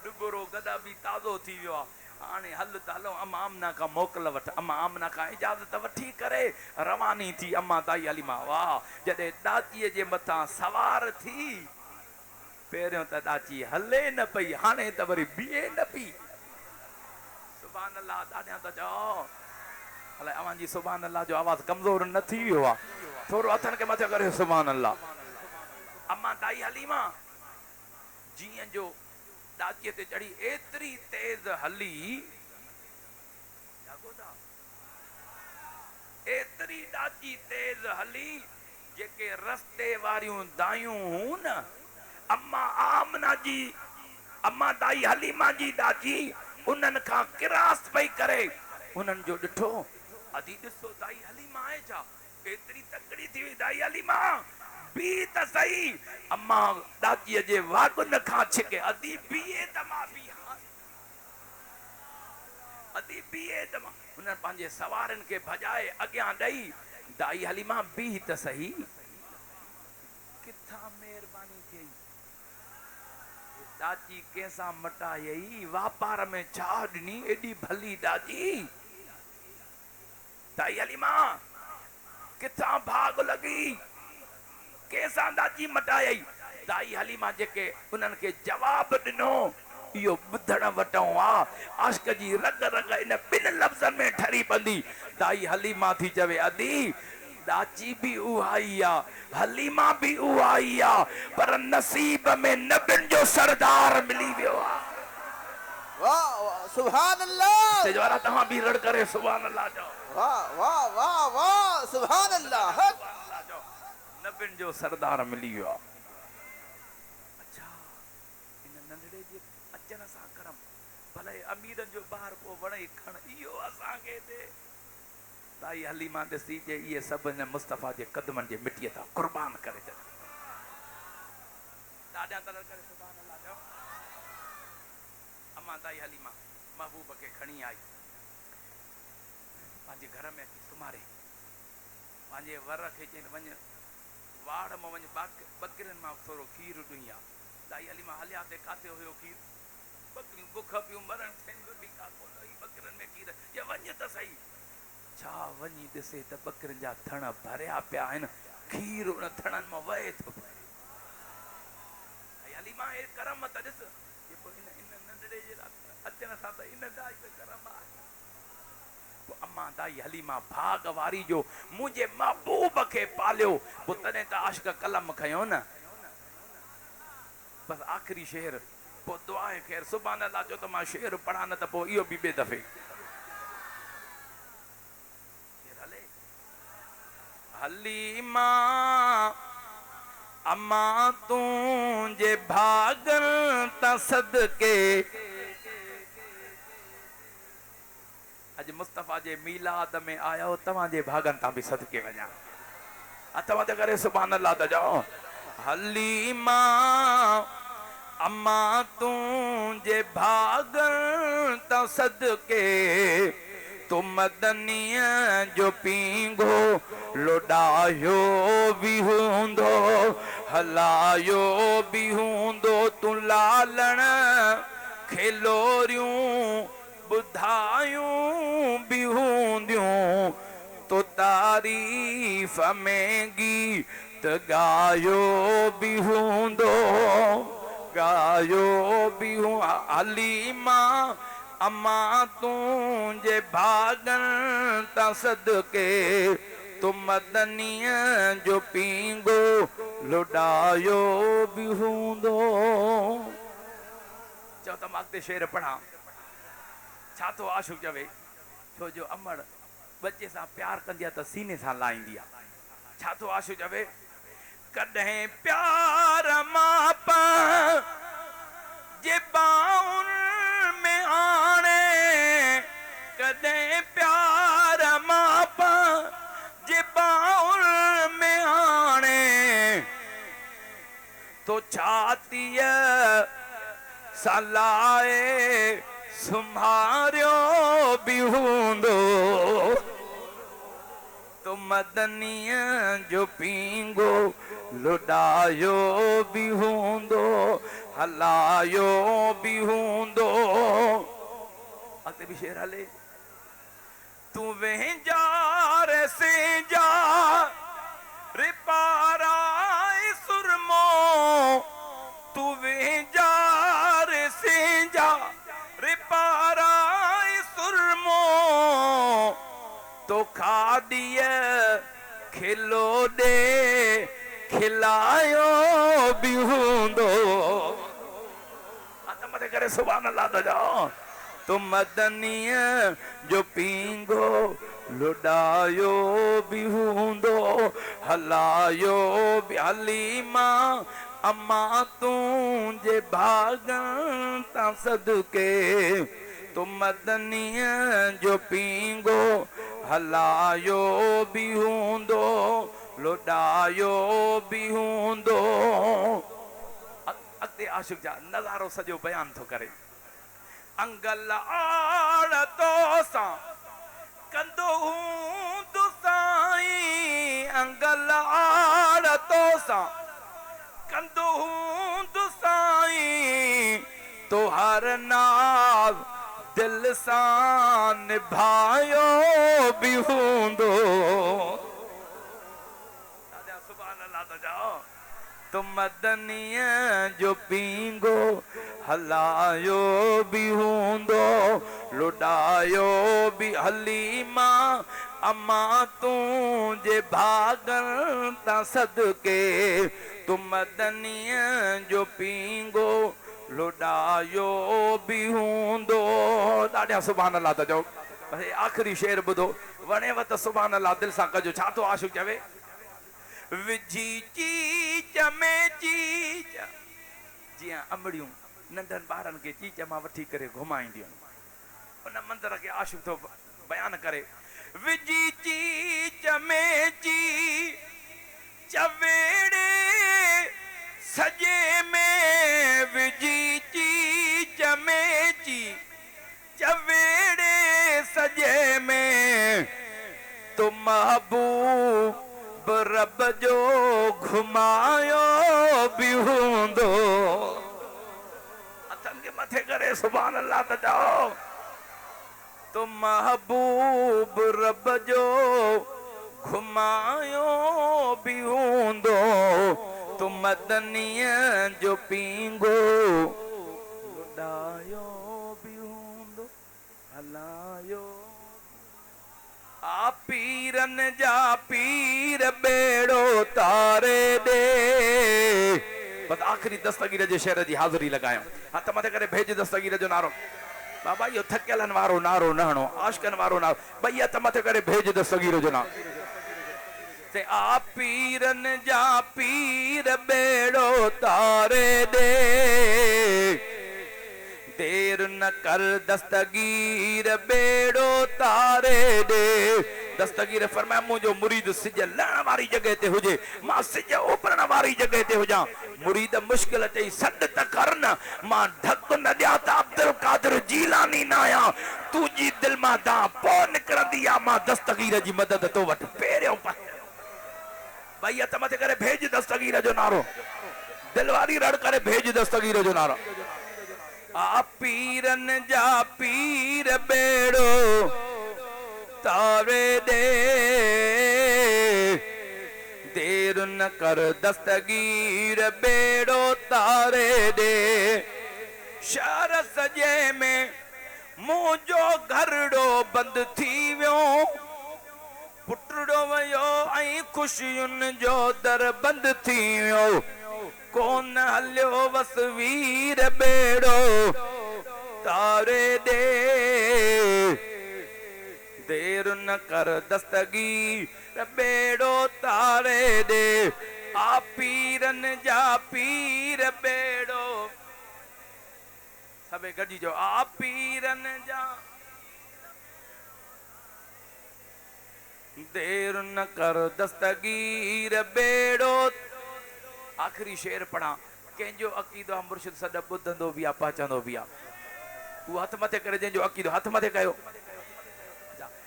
डुबरो गदा बि ताज़ो थी वियो आहे हाणे हल त हलो अम्मा आमना खां मोकल वठ अम्मा आमना खां इजाज़त वठी करे रवानी थी अम्मा ताई हली मां वाह जॾहिं ॾाचीअ जे मथां सवार थी पहिरियों त ॾाची हले न पई हाणे त वरी बीहे न पई सुभान अल्लाह ॾाढा त चओ अलाए अव्हांजी सुभान अल्लाह जो आवाज़ कमज़ोर न थी वियो आहे थोरो हथनि खे मथे करे सुभान अल्लाह अम्मा ताई हलीमा जीअं जो ॾाचीअ ते चढ़ी एतिरी तेज हली एतिरी ॾाची तेज हली जेके रस्ते वारियूं दायूं हूं न अम्मा आमना जी अम्मा ताई हलीमा जी ॾाची उन्हनि खां किरास पई करे उन्हनि जो ॾिठो अदी ॾिसो दाई हलीमा आहे छा एतिरी तकड़ी थी वई दाई हलीमा बी त सही अम्मा ॾाचीअ जे वागुन खां छिके अदी बीहे त मां बीहां अदी बीहे त मां उन्हनि पंहिंजे सवारनि खे भॼाए अॻियां ॾेई दाई हलीमा बीह त सही किथां महिरबानी कई ॾाची कंहिंसां मटायई वापार में छा ॾिनी एॾी भली ॾाची दाई हलीमा किथां भाग लॻी कंहिंसां ॾाची मटायई दाई हलीमा जेके उन्हनि खे जवाब ॾिनो इहो ॿुधण वटऊं आहे आशिक जी रग रग इन ॿिनि लफ़्ज़नि में ठरी पवंदी दाई हलीमा थी चवे अदी ॾाची बि उहा ई आहे हलीमा बि उहा ई आहे पर नसीब में नबियुनि जो सरदार मिली वियो आहे वाह वाह सुभान अल्लाह तेज वारा तव्हां बि रड़ करे सुभान अल्लाह चओ वाह वाह वाह वाह सुभान अल्लाह नबियुनि जो सरदार मिली वियो आहे अच्छा इन नंढड़े जे अचण सां करम भले अमीरनि जो ॿार को वणे खण इहो असांखे दे ताई हलीमा ॾिसी जे इहे सभु हिन मुस्तफ़ा जे क़दमनि जे मिटीअ तां क़ुर्बान करे छॾिया ॾाढा तरह करे सुभान अल्लाह चओ अम्मा ताई हलीमा महबूब खे खणी आई पंहिंजे घर में अची सुम्हारे पंहिंजे वर खे चई वञ वाड़ में वञ बकरियुनि मां थोरो खीर ॾुई आहे ताई हलीमा हलिया ते काथे हुयो खीर बकरियूं बुख पियूं मरण थियनि बि का कोन हुई बकरियुनि में खीर ये वञ त सही छा वञी ॾिसे त बकरियुनि जा थण भरिया पिया आहिनि खीर उन थणनि मां वहे थो पए हलीमा हे करम त ॾिस इन नंढड़े जे अचण सां त इन दाई जो करम आहे अम्मा दाई हलीमा भाग वारी जो मुंहिंजे महबूब खे पालियो पोइ तॾहिं त आशिक कलम खयो न बस आख़िरी शेर पोइ दुआ ख़ैर सुभान अल्लाह चओ त मां शेर पढ़ा न त पोइ इहो बि ॿिए दफ़े हलीमा अम्मा तुंहिंजे भागन त सदके अॼु मुस्तफ़ा जे मीलाद में आयो तव्हांजे भागनि तां बि सदके वञा हथ मथे करे सुभान अल्लाह त चओ हलीमा अम्मा तुंहिंजे भागनि त सदके तो मदनीअ जो पींघो लोॾायो बि हूंदो हलायो बि हूंदो तूं लालण खेलोरियूं ॿुधायूं बि हूंदियूं तो तारीफ़ में गीत ॻायो बि हूंदो ॻायो बि हलीमा अम्मा तुंहिंजे भागनि तां सदके तो मदनीअ जो पींघो लोॾायो बि हूंदो चओ त मां अॻिते शेर पढ़ां छा थो आशू चवे छो जो अमड़ बच्चे सां प्यार कंदी आहे त सीने सां लाहींदी आहे छा तो आशु चवे कॾहिं प्यार माप जे बाउन में आणे कॾहिं प्यार माप जे बाउन में आणे तो छातीअ सलाए सुम्हारियो बि हूंदो तो मदनीअ जो पींगो लुॾायो बि हूंदो हलायो बि हूंदो अॻिते बि शेर हले तूं वेंजार से जा रिपाराए सुरमो तू वेंजार से जा रिपाराए सुरमो तो खादिय खिलो दे खिलायो भी हूंदो मत करे सुभान अल्लाह तो जाओ तो मदनीअ जो पींगो लुॾायो भी हूंदो हलायो भी हलीमा अम्मा तुंहिंजे भागन तां सदके तो मदनीअ जो पींगो हलायो भी हूंदो लुॾायो भी हूंदो अॻिते आशिक़ जा नज़ारो सॼो बयान थो करे अंगल आड़ तो सां कंदो हूंदो साईं अंगल आड़ तो सां कंदो हूंदो साईं तो हर नाज़ दिल सां निभायो भी हूंदो सुभान अल्लाह तो जाओ तो मदनीअ जो पींगो हलायो भी हूंदो लुॾायो भी हलीमा अम्मा तुंहिंजे भागन तां सदके तू मदनीअ जो पींगो लुॾायो भी हूंदो ॾाढा सुभान अल्लाह था चओ आख़िरी शेर ॿुधो वणेव त सुभान अल्लाह दिलि सां कजो छा थो आशिक़ चवे विझी चीच में चीच जीअं अंबड़ियूं नंढनि ॿारनि खे चीच मां वठी करे घुमाईंदियूं उन मंज़र खे आशिक़ थो बयान करे विझी चीच में चीच वेड़े सजे में विझी चीच में चीच वेड़े सजे में तो महबूब रब जो घुमायो भी हूंदो अथनि खे मथे करे सुभान अल्लाह त चओ तो महबूब रब जो घुमायो भी हूंदो तो मदनीअ जो पींगो लुॾायो भी हूंदो हलायो आ पीरन जा पीर बेड़ो तारे दे बस आखिरी दस्तगीर जे शेर जी हाज़िरी लगायो हथ मथे करे भेज दस्तगीर जो नारो बाबा यो थकियलन वारो नारो न हणो आशिकन वारो नारो भई हथ मथे करे भेज दस्तगीर जो नारो ते आ पीरन जा पीर बेड़ो तारे दे देर न कर दस्तगीर बेड़ो तारे दे दस्तगीर फरमाया मुझो मुरीद सिज लहण वारी जगह ते हुजे मां सिज उभरण वारी जगह ते हुजां मुरीद मुश्किल चई सॾ त कर न मां ढक न ॾियां त अब्दुल कादिर जीलानी न आहियां तुंहिंजी दिलि मां दा पोइ निकिरंदी आहे मां दस्तगीर जी मदद तो वटि पहिरियों भाई हथ मथे करे भेज दस्तगीर जो नारो दिलवारी रड़ करे भेज दस्तगीर जो नारो आ पीरन जा पीर बेड़ो तारे दे देर न कर दस्तगीर बेड़ो तारे दे शहर सजे में मुंहिंजो घरड़ो बंद थी वियो पुटड़ो वयो ऐं खुशियुनि जो दर बंद थी वियो कोन हलियो वस वीर बेड़ो तारे दे देर न कर दस्तगीर बेड़ो तारे दे आ पीरन जा पीर बेड़ो सबे गॾिजी जो आ पीरन जा देर न कर दस्तगीर बेड़ो आखिरी शेर पढ़ा कंहिंजो अक़ीदो आहे मुर्शिद सॾ ॿुधंदो बि आहे पहचंदो बि आहे उहो हथ मथे करे जंहिंजो अक़ीदो हथ मथे कयो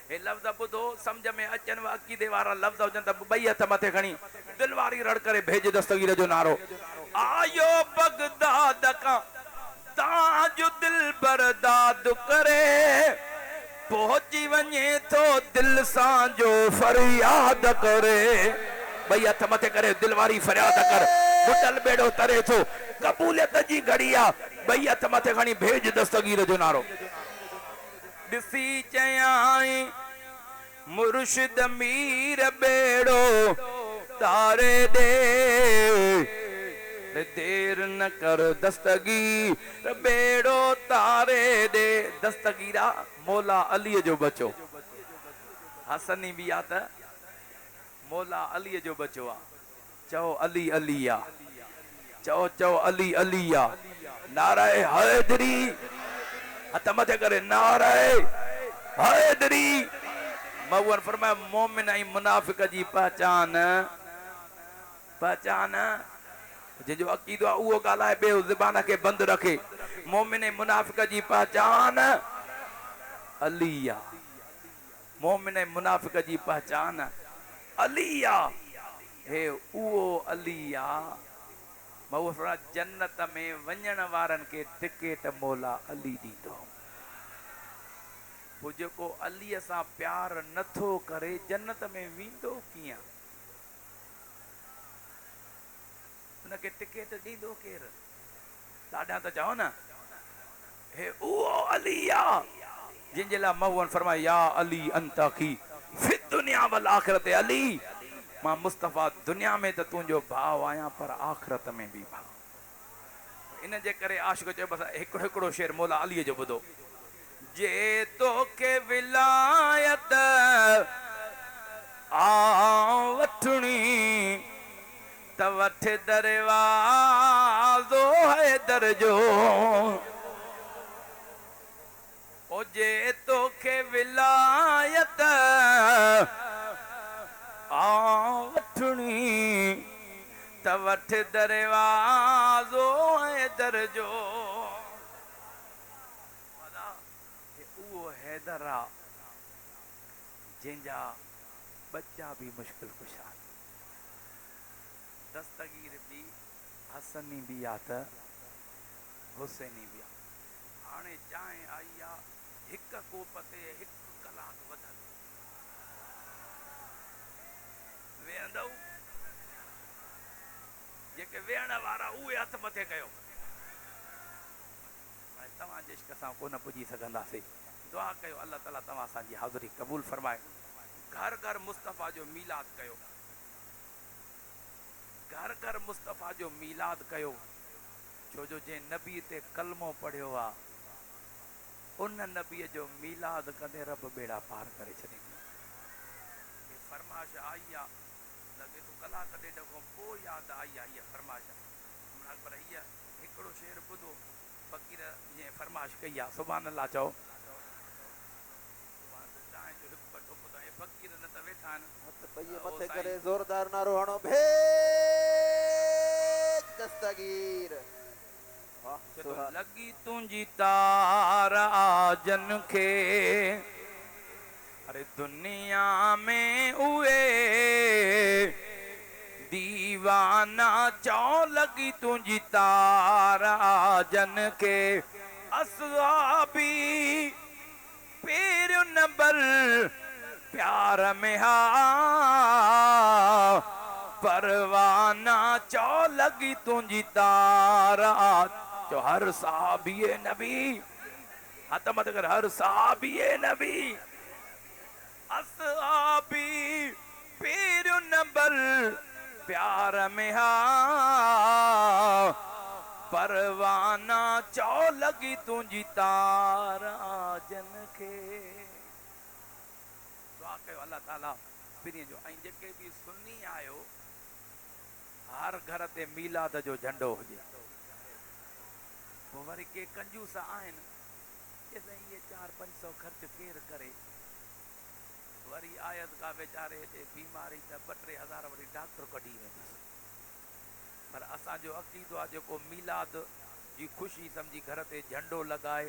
हे लफ़्ज़ ॿुधो सम्झ में अचनि अक़ीदे वारा लफ़्ज़ हुजनि त ॿई हथ मथे खणी दिल वारी रड़ करे भेज दस्तगीर जो नारो आयो बगदाद का ताजो दिल बर्दाद करे पहुची वञे तो दिल सां जो फरियाद करे ॿई हथ मथे करे दिल वारी फरियाद कर बुटल बेड़ो तरे थो कबूलियत जी घड़ी आहे ॿई हथ मथे खणी भेज दस्तगीर जो नारो ॾिसी चयाई मुर्शिद मीर बेड़ो तारे दे देर न कर दस्तगीर बेड़ो तारे दे दस्तगीरा मौला अलीअ जो बचो हसनी बि आहे त मौला अलीअ जो बचो आहे चओ अली अली आहे चओ चओ अली अली आहे नाराए हैदरी हथ मथे करे नाराए हैदरी मऊअर फरमाया मोमिन ऐं मुनाफ़िक जी पहचान जंहिंजो अक़ीदो आहे उहो ॻाल्हाए ॿियो ज़बान खे बंदि रखे मोमिन ऐं मुनाफ़िक जी पहचान अली आहे मोमिन ऐं मुनाफ़िक जी पहचान अली आहे हे उहो अली आहे मऊअर फरमाया जन्नत में वञण वारनि खे टिकेट मौला अली ॾींदो पोइ जेको अलीअ सां प्यार नथो करे जन्नत में वेंदो कीअं उनखे टिकेट ॾींदो केरु साॾा त चओ न हे उहो अली आहे जंहिंजे लाइ मऊअन फरमाया या अली अंतखी फि दुनिया वल आख़िरत अली मां मुस्तफ़ा दुनिया में त तुंहिंजो भाउ आहियां पर आख़िरत में बि भाउ इन जे करे आशिक़ चयो बसि हिकिड़ो शेर मौला अलीअ जो ॿुधो जे तोखे विलायत आ वठणी त वठ दरवाज़ो हैदर जो ओ जे तोखे विलायत आ वठणी त वठ दरवाज़ो हैदर जो हैदर आहे जंहिंजा बच्चा भी मुश्किल कुशा दस्तगीर भी हसनी भी आहे त हुसैनी भी आहे हाणे चांहि आई आहे हिक कोप ते हिकु कलाक वधल वेहंदव जेके वेहण वारा उहे हथ मथे कयो तव्हां इश्क सां कोन पुॼी सघंदासीं दुआ कयो अल्लाह ताला तव्हां असांजी हाज़िरी क़बूल फरमाए घर घर मुस्तफ़ा जो मीलाद कयो घर घर मुस्तफ़ा जो मीलाद कयो छो जो जंहिं नबी ते कलमो पढ़ियो आहे उन नबीअ जो मीलाद कंदे रब बेड़ा पार करे छॾींदो फरमाइश आई आहे लॻे थो कलाक ॾेढ खां पोइ यादि आई आहे इहा फरमाइश पर हीअ हिकिड़ो शेर ॿुधो फ़क़ीर जीअं फरमाइश कई आहे सुभान अल्लाह चओ फ़क़ीर न त वेठा आहिनि हथ ॿई मथे करे ज़ोरदार नारो हणो भेज दस्तगीर लगी तुंहिंजी तार आजन खे अरे दुनिया में उहे दीवाना चौ लगी तुंहिंजी तार आजन के असवाबी पेर नंबर प्यार में हा परवाना चौ लगी तुंहिंजी तार चो हर साहबिए नबी हथ मत कर हर साहबिए नबी असहाबी पेर नंबर प्यार में हा परवाना चौ लगी तुंहिंजी तार जन खे कयो अल्लाह ताला पिरीअ जो। ऐं जेके बि सुन्नी आहियो हर घर ते मीलाद जो झंडो हुजे। पोइ वरी के कंजूस आहिनि के साईं इहे 400-500 ख़र्च केरु करे, वरी आयत का वीचारे ते बीमारी त 2-3 हज़ार वरी डॉक्टर कढी वेंदुसि। पर असांजो अक़ीदो आहे जेको मीलाद जी ख़ुशी सम्झी घर ते झंडो लॻाए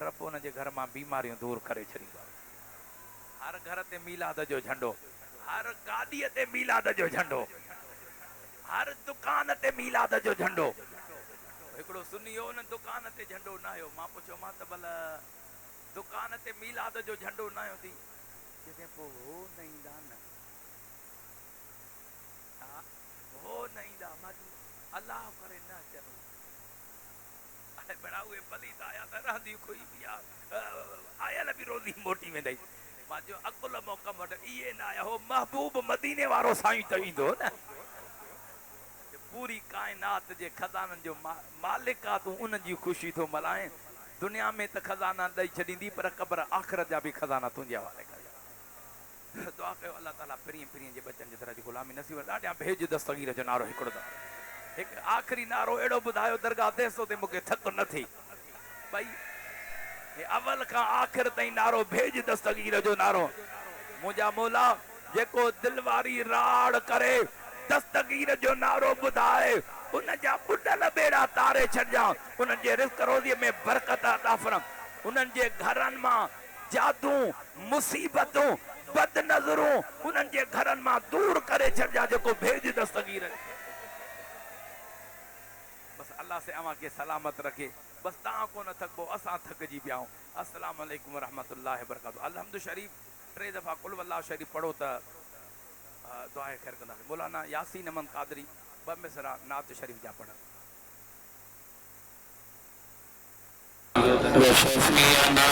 रब उन जे घर मां बीमारियूं दूर करे छॾींदो आहे। हर घर ते मीलाद जो झंडो, हर गाॾीअ ते मीलाद जो झंडो, हर दुकान ते मीलाद जो झंडो। हिकिड़ो सुन्नी हो न दुकान ते झंडो न आयो, मां पुछियो मां त भला दुकान ते मीलाद जो झंडो न आयो थी, चए पोइ हो न ईंदा न, हा हो न ईंदा, मां अलाह करे न अचनि। अरे बड़ा उहे पलीत आया त रहंदी कोई बि आयल बि रोज़ी मोटी वेंदई। मां चयो अकुल मौक़म वटि इहे न आया, हो महबूब मदीने वारो साईं त ईंदो न। पूरी काइनात जे खज़ाननि जो मालिक आहे, तूं उन जी ख़ुशी थो मल्हाए। दुनिया में त खज़ाना ॾेई छॾींदी, पर क़ब्र आख़िरत जा बि खज़ाना तुंहिंजे हवाले कया। दुआ कयो अल्लाह ताला पिरीअ जे बचनि जे तरह जी ग़ुलामी नसीब। ॾाढा भेज दस्तगीर जो नारो हिकिड़ो दफ़ो, हिकु आख़िरी नारो अहिड़ो ॿुधायो दरगाह देसो ते मूंखे थक न थी। भई अवल खां आख़िर ताईं नारो भेज दस्तगीर जो नारो। मुंहिंजा मौला जेको दिलि वारी राड़ करे दस्तगीर जो नारो ॿुधाए, उन जा ॿुॾल बेड़ा तारे छॾिजां, उन्हनि जे रिज़्क़ रोज़ीअ में बरकत अता फरम, उन्हनि जे घरनि मां जादू मुसीबतूं बद नज़रूं उन्हनि जे घरनि मां दूर करे छॾिजां जेको भेज दस्तगीर। बस अल्लाह से अवां खे सलामत रखे। बस तव्हां कोन थकबो, असां थकिजी पिया आहियूं। अस्सलाम वालेकुम रहमतुल्लाहि वबरकातुहू। अलहम्दु शरीफ 3 दफ़ा कुल वल्लाह शरीफ पढ़ो त दुआ ख़ैर कंदासीं। मौलाना यासीन अहमद कादरी 2 मिसरा नात शरीफ जा पढ़। وشفيعنا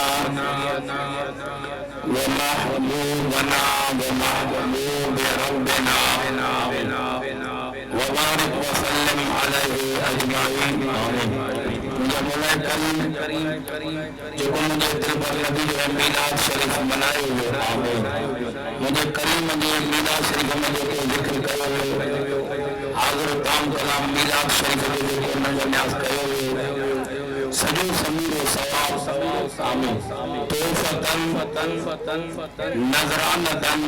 ومحبوبنا ومحبوب ربنا وبارك وسلم عليه اجمعين آمين। मुझे मौला करीम जेको मुझे दिल पर नबी जो मीलाद शरीफ मनाए हुए आमीन। मुझे करीम जे मीलाद शरीफ में जेको जिक्र कयो हुयो, हाज़िर ताम कलाम मीलाद शरीफ जो जेको नज़र न्याज़ कयो हुयो, सजो समीर सवाब आमीन। तोहफतन नजरानतन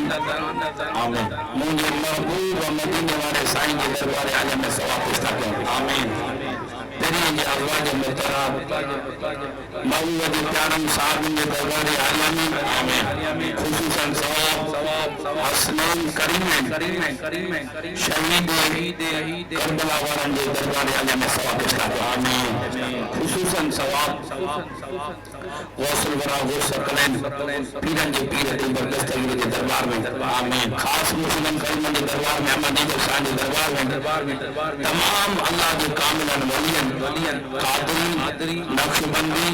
आमीन। मुझे महबूब मदीने वाले साईं के दरबार आलम में सवाब पुछता कयो आमीन। तेरी जे अज़वाज मुहतरम महबूब के प्यारम साहब के दरबार आलम में आमीन। खुसूसन सवाब हसनैन करीम शहीद करबला वारन के दरबार आलम में सवाब पुछता कयो आमीन। खुसूसन सवाब गौसल वरा गौसकलन पीरन के पीर तिबर दस्तगीर के दरबार में आमीन। खास मुस्लिम करीमन के दरबार में अहमदी के शान के दरबार में तमाम अल्लाह के कामिलन वलियन कादरी नक्शबंदी